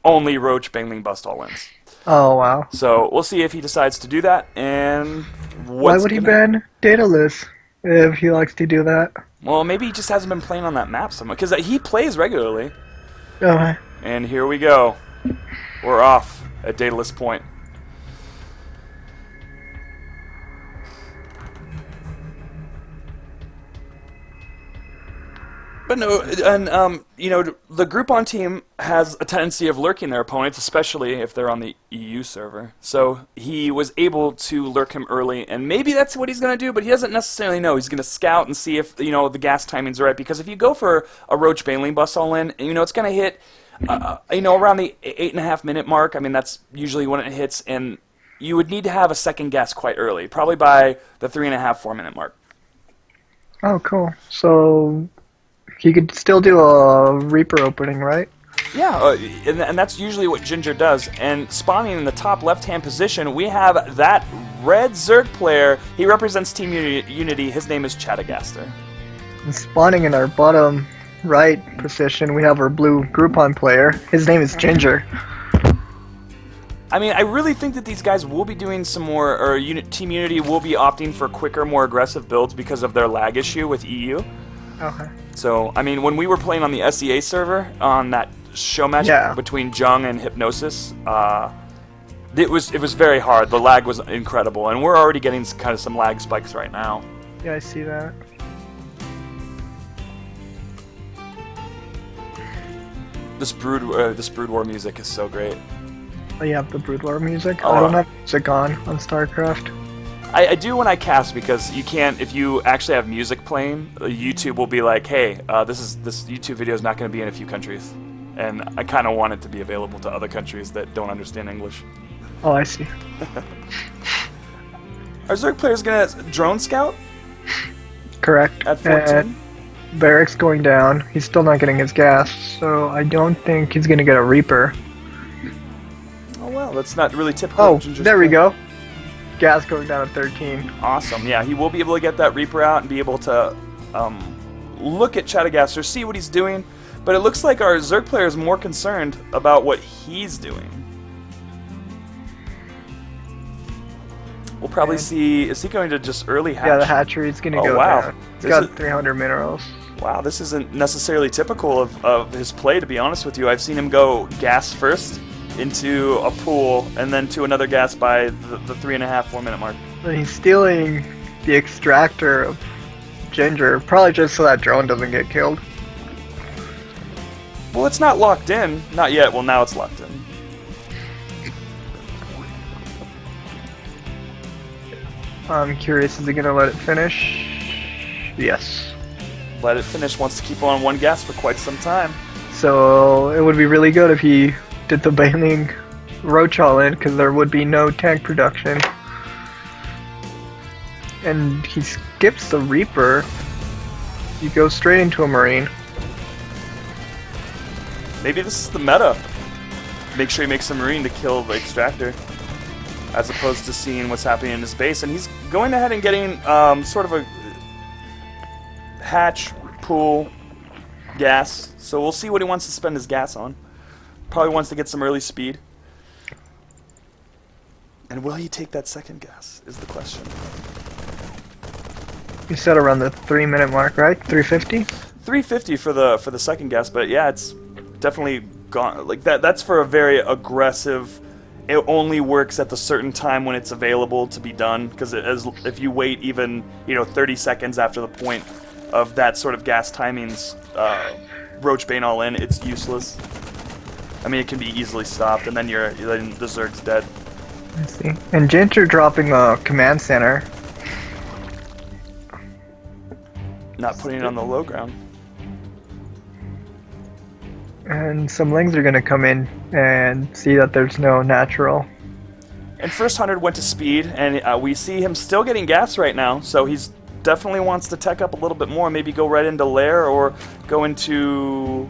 only Roach, Bangling, Bust all wins. Oh, wow. So we'll see if he decides to do that, and Why would he ban Daedalus if he likes to do that? Well, maybe he just hasn't been playing on that map so much, because he plays regularly. Okay. And here we go. We're off at Daedalus Point. But no, and you know, the Groupon team has a tendency of lurking their opponents, especially if they're on the EU server. So he was able to lurk him early, and maybe that's what he's going to do, but he doesn't necessarily know. He's going to scout and see if, you know, the gas timing's right, because if you go for a Roach Baneling bus all in, you know, it's going to hit, you know, around the 8.5 minute mark. I mean, that's usually when it hits, and you would need to have a second gas quite early, probably by the 3.5, 4 minute mark. Oh, cool. So he could still do a Reaper opening, right? Yeah, and that's usually what Ginger does. And spawning in the top left-hand position, we have that red Zerg player. He represents Team Unity. His name is Chatogaster. And spawning in our bottom right position, we have our blue Groupon player. His name is Ginger. I mean, I really think that these guys will be doing some more, or Team Unity will be opting for quicker, more aggressive builds because of their lag issue with EU. Okay. So, I mean, when we were playing on the SEA server, on that show match between Jung and Hypnosis, it was very hard. The lag was incredible, and we're already getting kind of some lag spikes right now. Yeah, I see that. This Brood War music is so great. Oh, you have the Brood War music? Oh, I don't have music on StarCraft. I do when I cast, because you can't, if you actually have music playing, YouTube will be like, hey, this YouTube video is not going to be in a few countries. And I kind of want it to be available to other countries that don't understand English. Oh, I see. Are Zerg players going to drone scout? Correct. At 14? Barrack's going down. He's still not getting his gas, so I don't think he's going to get a Reaper. Oh, well, that's not really typical. Oh, there we go. Gas going down at 13. Awesome. Yeah, he will be able to get that Reaper out and be able to look at Chatogaster, see what he's doing. But it looks like our Zerg player is more concerned about what he's doing. We'll probably see... Is he going to just early hatch? Yeah, the hatchery's going to go down. He's got 300 minerals. Wow, this isn't necessarily typical of his play, to be honest with you. I've seen him go gas first into a pool, and then to another gas by the 3.5, 4 minute mark. And he's stealing the extractor of Ginger, probably just so that drone doesn't get killed. Well, it's not locked in. Not yet. Well, now it's locked in. I'm curious, is he going to let it finish? Yes. Let it finish. Wants to keep on one gas for quite some time. So it would be really good if he did the Baneling Roach all in, because there would be no tank production. And he skips the Reaper. You go straight into a Marine. Maybe this is the meta. Make sure he makes a Marine to kill the Extractor, as opposed to seeing what's happening in his base. And he's going ahead and getting sort of a hatch, pool, gas. So we'll see what he wants to spend his gas on. Probably wants to get some early speed. And will he take that second gas, is the question. You said around the 3 minute mark, right? 350? 350 for the second gas, but yeah, it's definitely gone. Like that's for a very aggressive. It only works at the certain time when it's available to be done, because if you wait even 30 seconds after the point of that sort of gas timings, Roach Bane all in, it's useless. I mean, it can be easily stopped, and then then the Zerg's dead. I see. And Ginger dropping a command center. Not putting it on the low ground. And some Lings are going to come in and see that there's no natural. And first 100 went to speed, and we see him still getting gas right now, so he's definitely wants to tech up a little bit more, maybe go right into Lair or go into...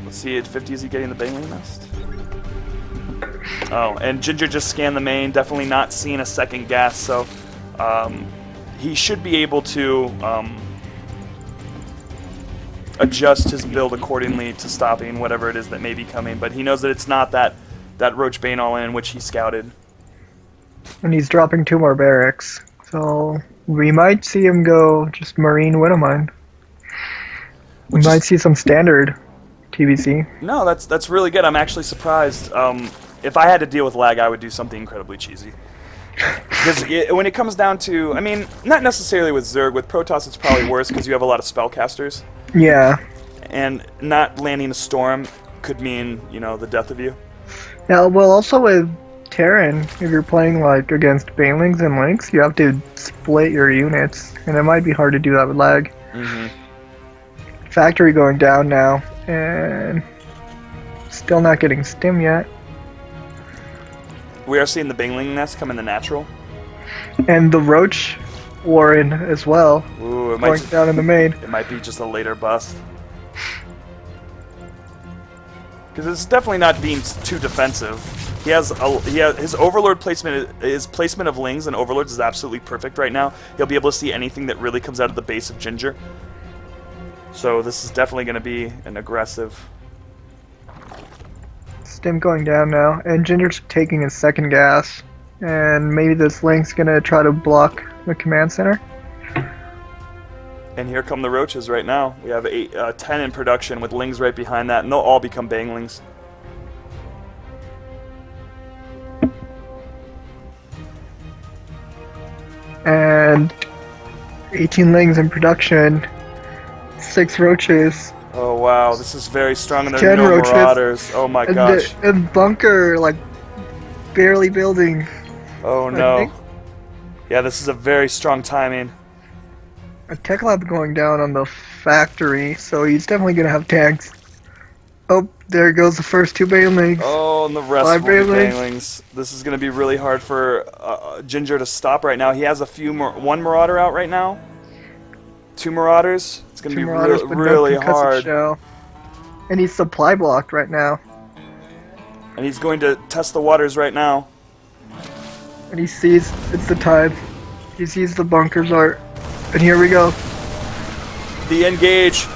Let's see, at 50, is he getting the Baneling Nest? Oh, and Ginger just scanned the main, definitely not seeing a second gas, so he should be able to adjust his build accordingly to stopping whatever it is that may be coming, but he knows that it's not that Roach Bane all in which he scouted. And he's dropping 2 more barracks. So we might see him go just Marine Widowmine. We might see some standard TBC. No, that's really good. I'm actually surprised. If I had to deal with lag, I would do something incredibly cheesy. Because when it comes down to, I mean, not necessarily with Zerg. With Protoss, it's probably worse because you have a lot of spellcasters. Yeah. And not landing a storm could mean, you know, the death of you. Yeah, well, also with Terran, if you're playing like against Banelings and Lynx, you have to split your units, and it might be hard to do that with lag. Mm-hmm. Factory going down now, and still not getting stim yet. We are seeing the Bingling nest come in the natural. And the Roach Warren as well. Ooh, it going down in the main. It might be just a later bust. Because it's definitely not being too defensive. He has his Overlord placement. His placement of Lings and Overlords is absolutely perfect right now. He'll be able to see anything that really comes out of the base of Ginger. So this is definitely going to be an aggressive. Stim going down now, and Ginger's taking his second gas, and maybe this Link's gonna try to block the command center. And here come the Roaches right now. We have 10 in production with Lings right behind that, and they'll all become Banglings. And 18 Lings in production, 6 Roaches. Oh wow, this is very strong, and there 10 are no Roaches. Marauders. Oh my gosh. And Bunker, like, barely building. Oh no. Yeah, this is a very strong timing. A Tech Lab going down on the factory, so he's definitely gonna have tanks. Oh, there goes the first 2 Banelings. Oh, and the rest 5 will be Banelings. Banglings. This is going to be really hard for Ginger to stop right now. He has one Marauder out right now. 2 Marauders. It's going to be really hard. Shell. And he's supply blocked right now. And he's going to test the waters right now. And he sees it's the time. He sees the bunkers art. And here we go. The engage.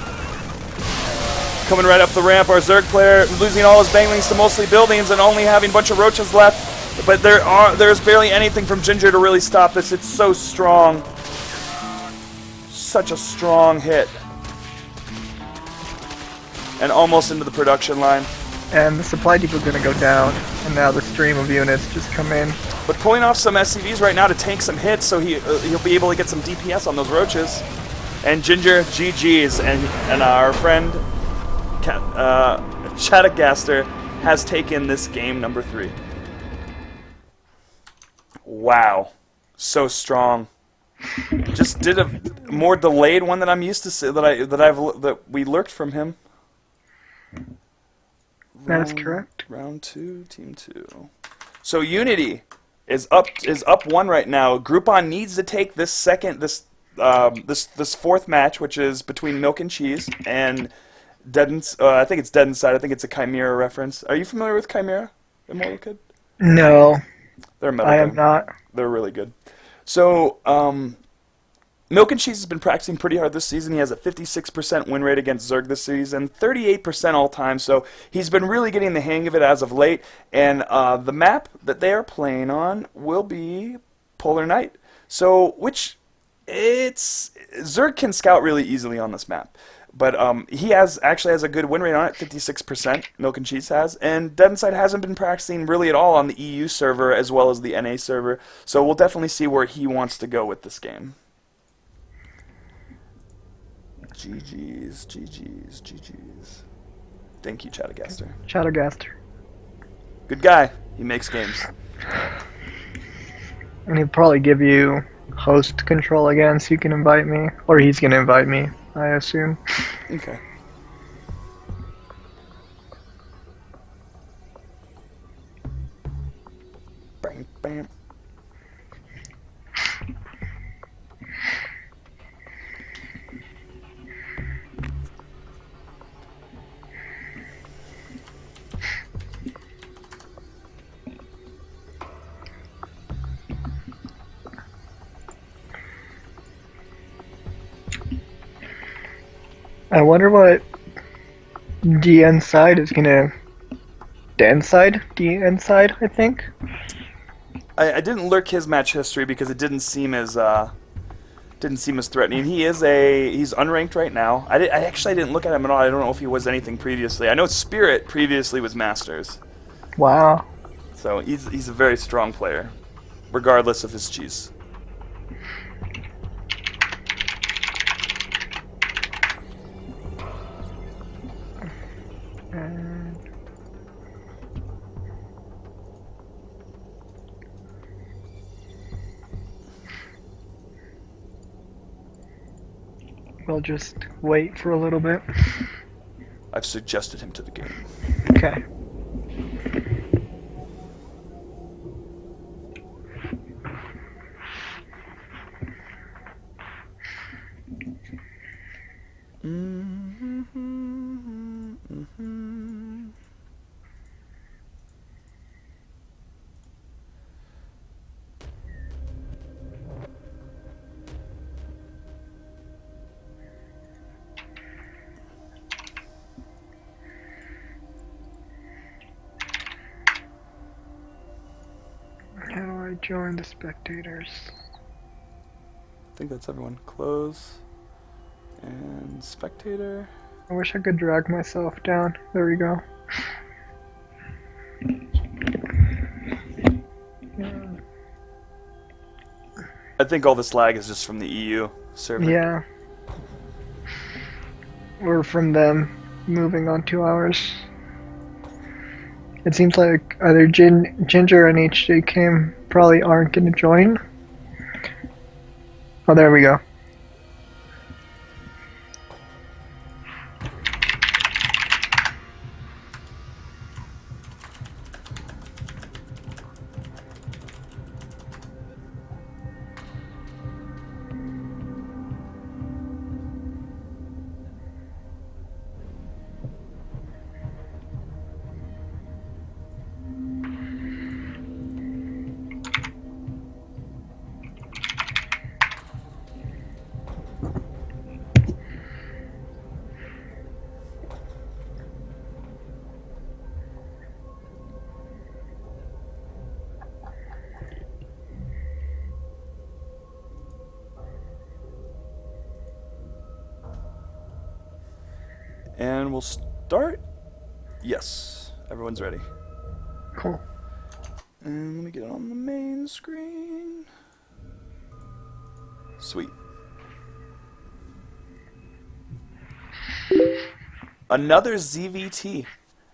Coming right up the ramp, our Zerg player losing all his Banglings to mostly buildings and only having a bunch of Roaches left. But there's barely anything from Ginger to really stop this. It's so strong. Such a strong hit. And almost into the production line. And the supply depot is going to go down. And now the stream of units just come in. But pulling off some SCVs right now to tank some hits so he'll be able to get some DPS on those Roaches. And Ginger, GG's. And our friend Chatogaster has taken this game number 3. Wow, so strong. Just did a more delayed one than I'm used to see, that we lurked from him. That is correct. Round 2, team 2. So Unity is up 1 right now. Groupon needs to take this fourth match, which is between MilkNCheese and I think it's DeNside. I think it's a Chimera reference. Are you familiar with Chimera, Immortal Kid? No. They're metal. I am not. They're really good. So, MilkNCheese has been practicing pretty hard this season. He has a 56% win rate against Zerg this season, 38% all time. So he's been really getting the hang of it as of late. And the map that they are playing on will be Polar Night. So, Zerg can scout really easily on this map. But he actually has a good win rate on it, 56%, MilkNCheese has. And DeNside hasn't been practicing really at all on the EU server as well as the NA server. So we'll definitely see where he wants to go with this game. GG's, GG's, GG's. Thank you, Chatogaster. Chatogaster. Good guy. He makes games. And he'll probably give you host control again so you can invite me. Or he's going to invite me, I assume. Okay. Bam, bam. I wonder what DeNside is gonna... DeNside, I think? I didn't lurk his match history because it didn't seem as threatening. He's unranked right now. I didn't look at him at all. I don't know if he was anything previously. I know Spirit previously was Masters. Wow. So he's a very strong player, regardless of his cheese. We'll just wait for a little bit. I've suggested him to the game. Okay. How do I join the spectators? I think that's everyone. Close. And spectator. I wish I could drag myself down. There we go. I think all this lag is just from the EU server. Yeah. Or from them moving on 2 hours. It seems like either Ginger and HjKim probably aren't going to join. Oh, there we go. And we'll start. Yes, everyone's ready. Cool. And let me get on the main screen. Sweet. Another ZVT,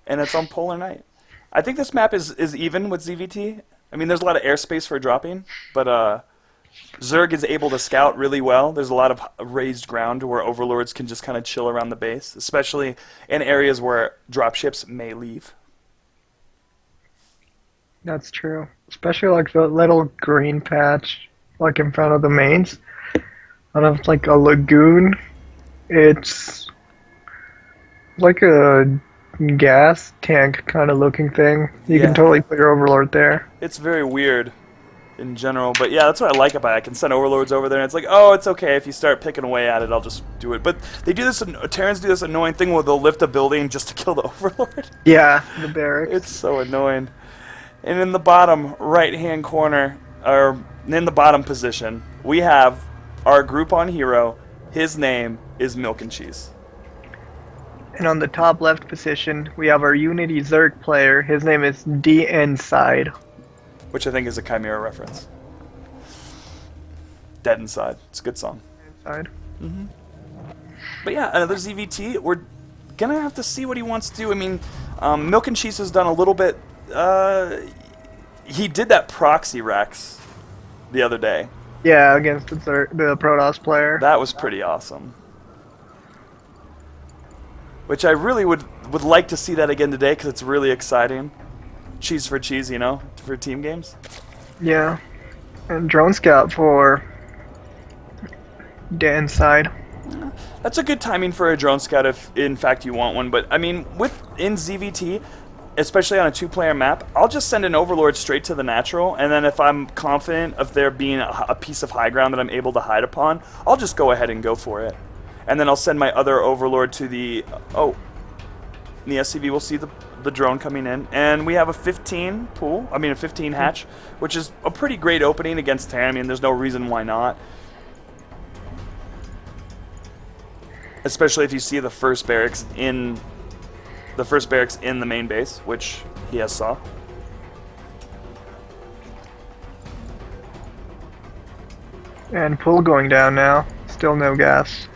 and it's on Polar Night. I think this map is even with ZVT. I mean, there's a lot of airspace for dropping, but Zerg is able to scout really well. There's a lot of raised ground where overlords can just kind of chill around the base, especially in areas where dropships may leave. That's true. Especially like the little green patch, like in front of the mains. Out of like a lagoon, it's like a gas tank kind of looking thing. You can totally put your overlord there. It's very weird in general, but yeah, that's what I like about it. I can send overlords over there, and it's like, oh, it's okay if you start picking away at it, I'll just do it. But they do this, Terrans do this annoying thing where they'll lift a building just to kill the overlord. Yeah, the barracks. It's so annoying. And in the bottom right-hand corner, or in the bottom position, we have our Groupon hero. His name is MilkNCheese. And on the top left position, we have our Unity Zerg player. His name is DeNside. Which I think is a Chimera reference. DeNside. It's a good song. DeNside. Mm-hmm. But yeah, another ZVT. We're gonna have to see what he wants to do. I mean, MilkNCheese has done a little bit. He did that proxy Rex the other day. Yeah, against the Protoss player. That was pretty awesome. Which I really would like to see that again today because it's really exciting. Cheese for cheese, you know, for team games. Yeah, and Drone Scout for DeNside. That's a good timing for a Drone Scout if, in fact, you want one. But I mean, in ZVT, especially on a two-player map, I'll just send an Overlord straight to the natural, and then if I'm confident of there being a piece of high ground that I'm able to hide upon, I'll just go ahead and go for it. And then I'll send my other Overlord to the... Oh, in the SCV we'll see the the drone coming in. And we have a 15 a 15 hatch, which is a pretty great opening against 10. I mean, there's no reason why not. Especially if you see the first barracks in the main base, which he has saw. And pool going down now. Still no gas.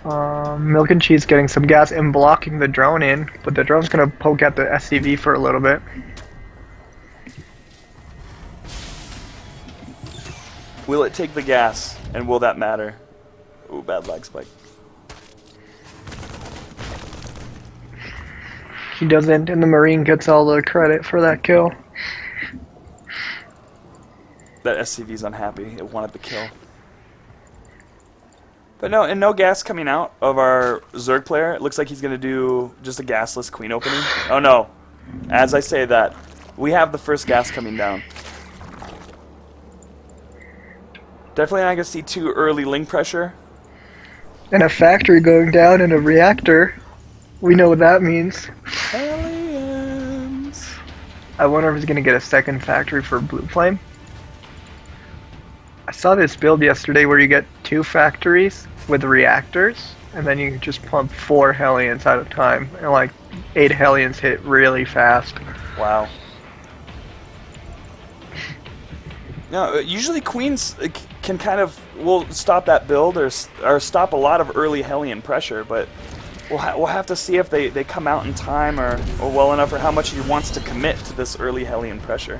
MilkNCheese getting some gas and blocking the drone in, but the drone's gonna poke at the SCV for a little bit. Will it take the gas, and will that matter? Ooh, bad lag spike. He doesn't, and the Marine gets all the credit for that kill. That SCV's unhappy. It wanted the kill. But no, and no gas coming out of our Zerg player. It looks like he's going to do just a gasless queen opening. Oh no. As I say that, we have the first gas coming down. Definitely not going to see too early ling pressure. And a factory going down and a reactor. We know what that means. Aliens. I wonder if he's going to get a second factory for Blue Flame. I saw this build yesterday where you get 2 factories with reactors, and then you just pump 4 Hellions at a time, and like 8 Hellions hit really fast. Wow. No, usually queens can will stop that build or stop a lot of early Hellion pressure, but we'll have to see if they come out in time or well enough, or how much he wants to commit to this early Hellion pressure.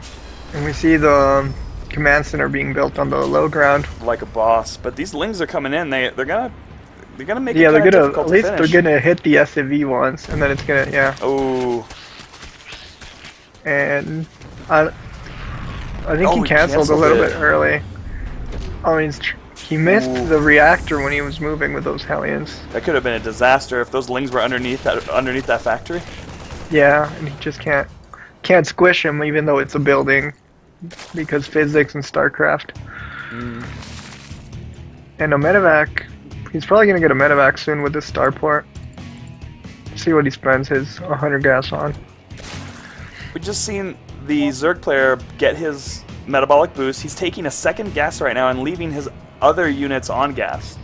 And we see the command center being built on the low ground like a boss, but these lings are coming in. They're gonna make it they're gonna difficult at least to finish. they're gonna hit the SCV once, and then it's gonna Oh. And I think he he canceled a little it. bit early. I mean, he missed the reactor when he was moving with those Hellions. That could have been a disaster if those lings were underneath that factory. Yeah, and he just can't squish him even though it's a building, because physics and StarCraft. And a medevac. He's probably gonna get a medevac soon with this starport. See what he spends his 100 gas on. We just seen the Zerg player get his metabolic boost. He's taking a second gas right now and leaving his other units on gas.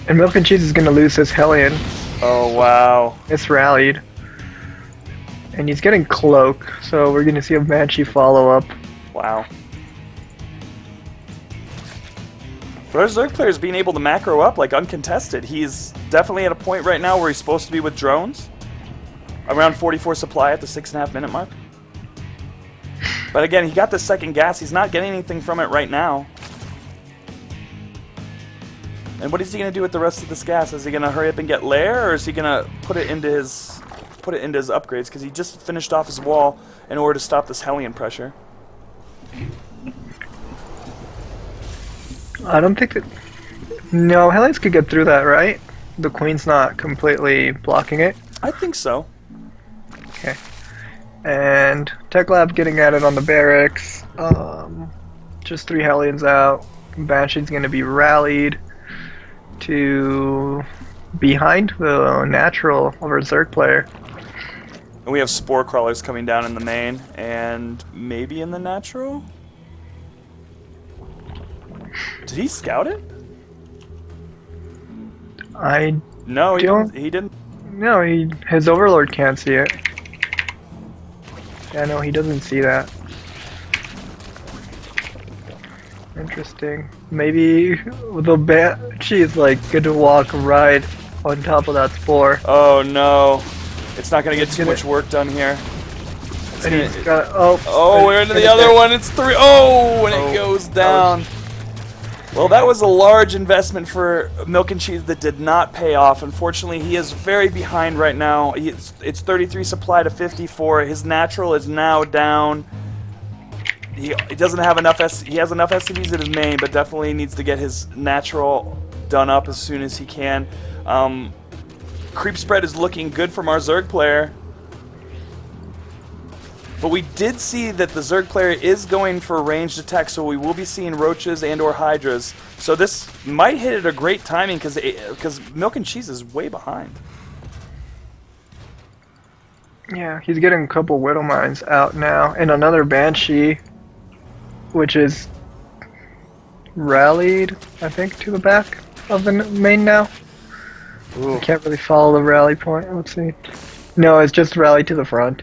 And MilkNCheese is gonna lose his Hellion. Oh wow. It's rallied. And he's getting cloak, so we're gonna see a Banshee follow up. Wow. But our Zerg player is being able to macro up like uncontested. He's definitely at a point right now where he's supposed to be with drones. Around 44 supply at the 6.5 minute mark. But again, he got the second gas. He's not getting anything from it right now. And what is he going to do with the rest of this gas? Is he going to hurry up and get lair, or is he going to put it into his upgrades? Because he just finished off his wall in order to stop this Hellion pressure. I don't think that... No, Hellions could get through that, right? The Queen's not completely blocking it. I think so. Okay. And Tech Lab getting at it on the barracks. Just 3 Hellions out. Banshee's going to be rallied to behind the natural of our Zerg player. And we have Spore Crawlers coming down in the main, and maybe in the natural? Did he scout it? No, he didn't. No, his Overlord can't see it. Yeah, no, he doesn't see that. Interesting. Maybe the Banshee's like good to walk right on top of that Spore. Oh no. It's not going to get too much work done here. And he's got, we're into the other one. It's 3. Oh, and it goes down. Well, that was a large investment for MilkNCheese that did not pay off. Unfortunately, he is very behind right now. It's 33 supply to 54. His natural is now down. He doesn't have enough. He has enough SCVs in his main, but definitely needs to get his natural done up as soon as he can. Creep spread is looking good from our Zerg player. But we did see that the Zerg player is going for ranged attack, so we will be seeing roaches and or hydras. So this might hit at a great timing because MilkNCheese is way behind. Yeah, he's getting a couple Widow Mines out now, and another Banshee, which is rallied, I think, to the back of the main now. Ooh. I can't really follow the rally point. Let's see. No, it's just rally to the front.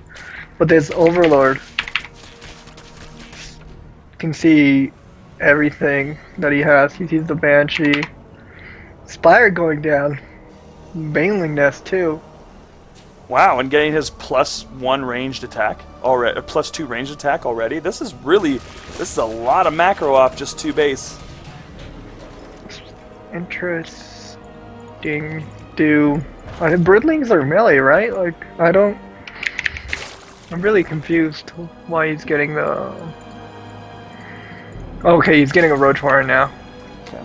But this Overlord can see everything that he has. He sees the Banshee. Spire going down. Baneling Nest too. Wow, and getting his +1 ranged attack already, +2 ranged attack already. This is a lot of macro off just 2 base. Interesting. Birdlings are melee, right? Like, I'm really confused why he's getting the... Okay, he's getting a Roach Warren now. Okay.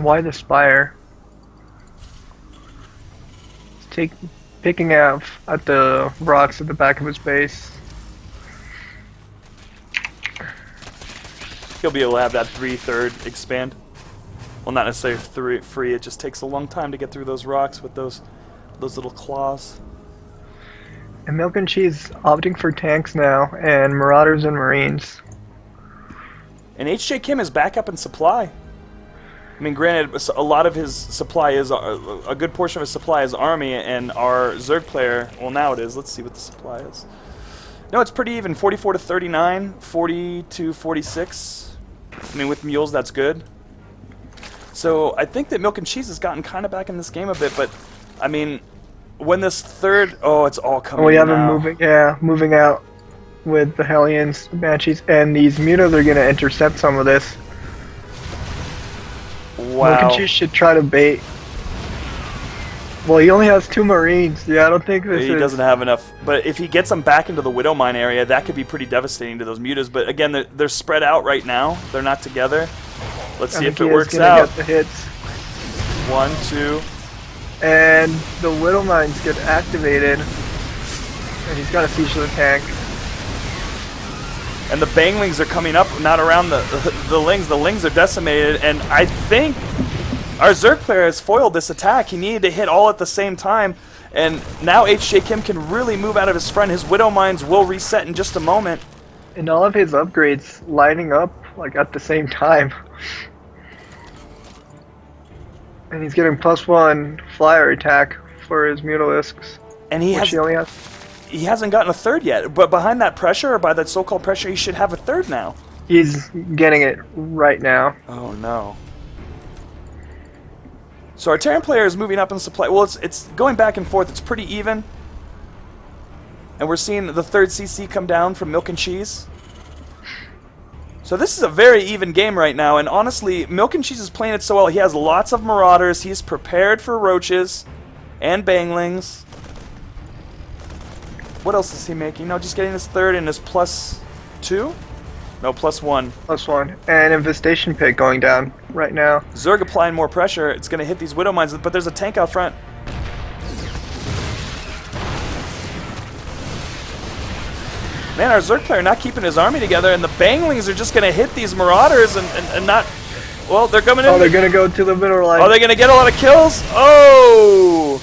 Why the Spire? Picking out at the rocks at the back of his base. He'll be able to have that 3/3 expand. Well, not necessarily free. It just takes a long time to get through those rocks with those little claws. And MilkNCheese opting for tanks now, and Marauders and Marines. And HjKim is back up in supply. I mean, granted, a lot of his supply is a good portion of his supply is army, and our Zerg player. Well, now it is. Let's see what the supply is. No, it's pretty even. 44 to 39, 40 to 46. I mean, with mules, that's good. So I think that MilkNCheese has gotten kind of back in this game a bit, but I mean, when this third, it's all coming. We have him now. moving out with the Hellions, Banshees, and these mutas are gonna intercept some of this. Wow. MilkNCheese should try to bait. Well, he only has 2 Marines. Yeah, I don't think this He doesn't have enough. But if he gets them back into the Widow Mine area, that could be pretty devastating to those mutas. But again, they're spread out right now. They're not together. Let's see if it works out. Get the hits. 1, 2. And the Widow Mines get activated. And he's got a siege to the tank. And the Banglings are coming up, not around the Lings. The Lings are decimated, and I think our Zerg player has foiled this attack. He needed to hit all at the same time, and now HjKim can really move out of his front. His Widow Mines will reset in just a moment. And all of his upgrades lining up like at the same time. And he's getting +1 flyer attack for his Mutalisks. And he hasn't gotten a third yet, but behind that pressure, or by that so-called pressure, he should have a third now. He's getting it right now. Oh no. So our Terran player is moving up in supply. Well, it's going back and forth. It's pretty even. And we're seeing the third CC come down from MilkNCheese. So this is a very even game right now, and honestly, MilkNCheese is playing it so well. He has lots of Marauders. He's prepared for Roaches and Banglings. What else is he making? No, just getting his third and his +2? No, +1. +1. And Infestation Pit going down right now. Zerg applying more pressure. It's going to hit these Widow Mines, but there's a tank out front. Man, our Zerg player not keeping his army together, and the Banglings are just going to hit these Marauders and not... Well, they're coming in. Oh, they're going to go to the middle line. Are they going to get a lot of kills? Oh!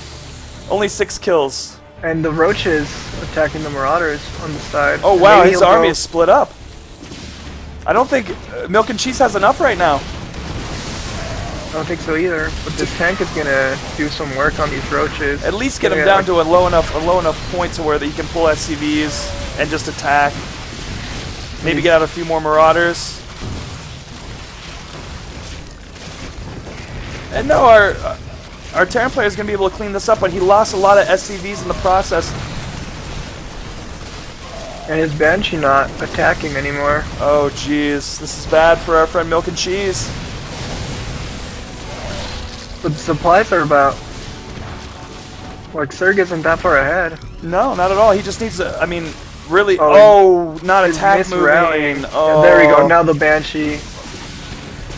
Only 6 kills. And the Roaches attacking the Marauders on the side. Oh wow, his army is split up. I don't think MilkNCheese has enough right now. I don't think so either. But this tank is gonna do some work on these Roaches. At least get him down to a low enough point to where that he can pull SCVs and just attack. Maybe get out a few more Marauders. And no, our Terran player is going to be able to clean this up, but he lost a lot of SCVs in the process. And his Banshee not attacking anymore. Oh jeez, this is bad for our friend MilkNCheese. But the supplies are about... Like, Zerg isn't that far ahead. No, not at all. He just needs to, I mean, really... Oh, not attack moving. Oh. Yeah, there we go. Now the Banshee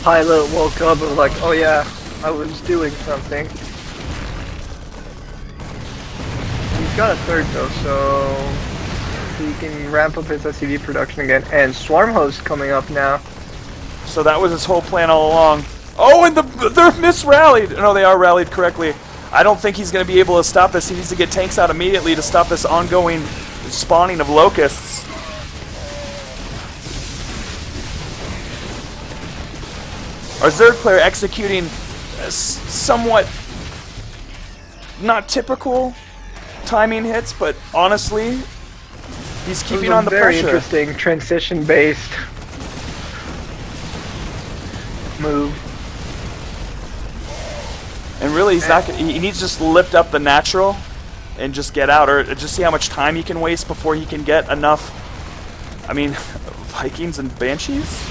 pilot woke up and was like, oh yeah, I was doing something. He's got a third though, so he can ramp up his SCV production again. And Swarm Host coming up now. So that was his whole plan all along. Oh, and they're misrallied. No, they are rallied correctly. I don't think he's going to be able to stop this. He needs to get tanks out immediately to stop this ongoing spawning of locusts. Our Zerg player executing somewhat not typical timing hits, but honestly, he's keeping on the very pressure. Interesting transition-based move. And really, he's not. He needs to just lift up the natural and just get out, or just see how much time he can waste before he can get enough. I mean, Vikings and Banshees.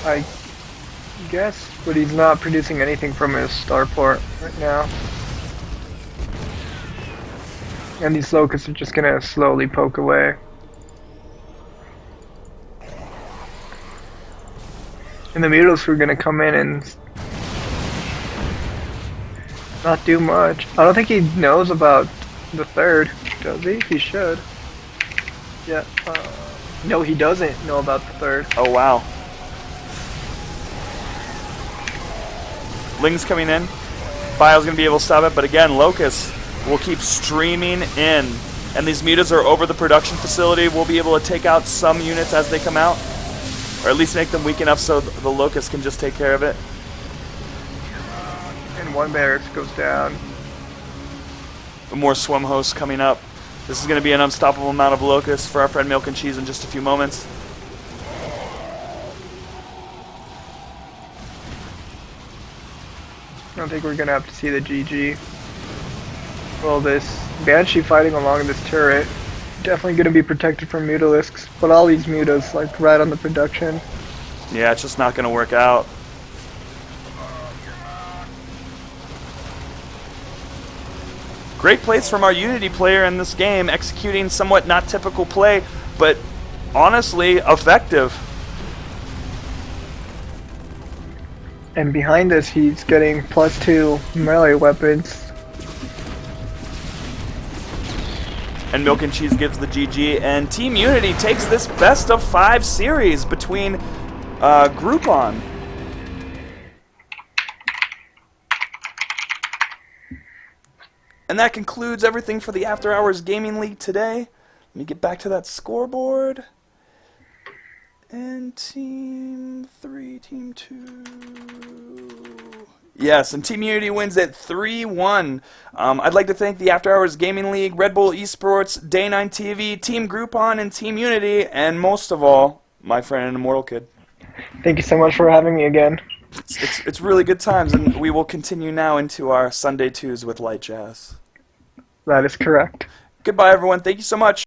I guess, but he's not producing anything from his starport right now. And these locusts are just gonna slowly poke away. And the Mutos are gonna come in and not do much. I don't think he knows about the third, does he? He should. Yeah. No, he doesn't know about the third. Oh wow. Ling's coming in. Bio's gonna be able to stop it, but again, Locust will keep streaming in. And these mutas are over the production facility. We'll be able to take out some units as they come out. Or at least make them weak enough so the Locust can just take care of it. And one barracks goes down. More swim hosts coming up. This is going to be an unstoppable amount of locusts for our friend MilkNCheese in just a few moments. I don't think we're going to have to see the GG. Well, this Banshee fighting along this turret, definitely going to be protected from Mutalisks, but all these Mutas, like, right on the production. Yeah, it's just not going to work out. Great plays from our Unity player in this game, executing somewhat not typical play, but honestly effective. And behind us, he's getting +2 melee weapons. And MilkNCheese gives the GG, and Team Unity takes this best of 5 series between Groupon. And that concludes everything for the After Hours Gaming League today. Let me get back to that scoreboard. And Team 3, Team 2... Yes, and Team Unity wins at 3-1. I'd like to thank the After Hours Gaming League, Red Bull Esports, Day9 TV, Team Groupon, and Team Unity, and most of all, my friend and Immortal Kid. Thank you so much for having me again. It's really good times, and we will continue now into our Sunday 2s with Light Jazz. That is correct. Goodbye, everyone. Thank you so much.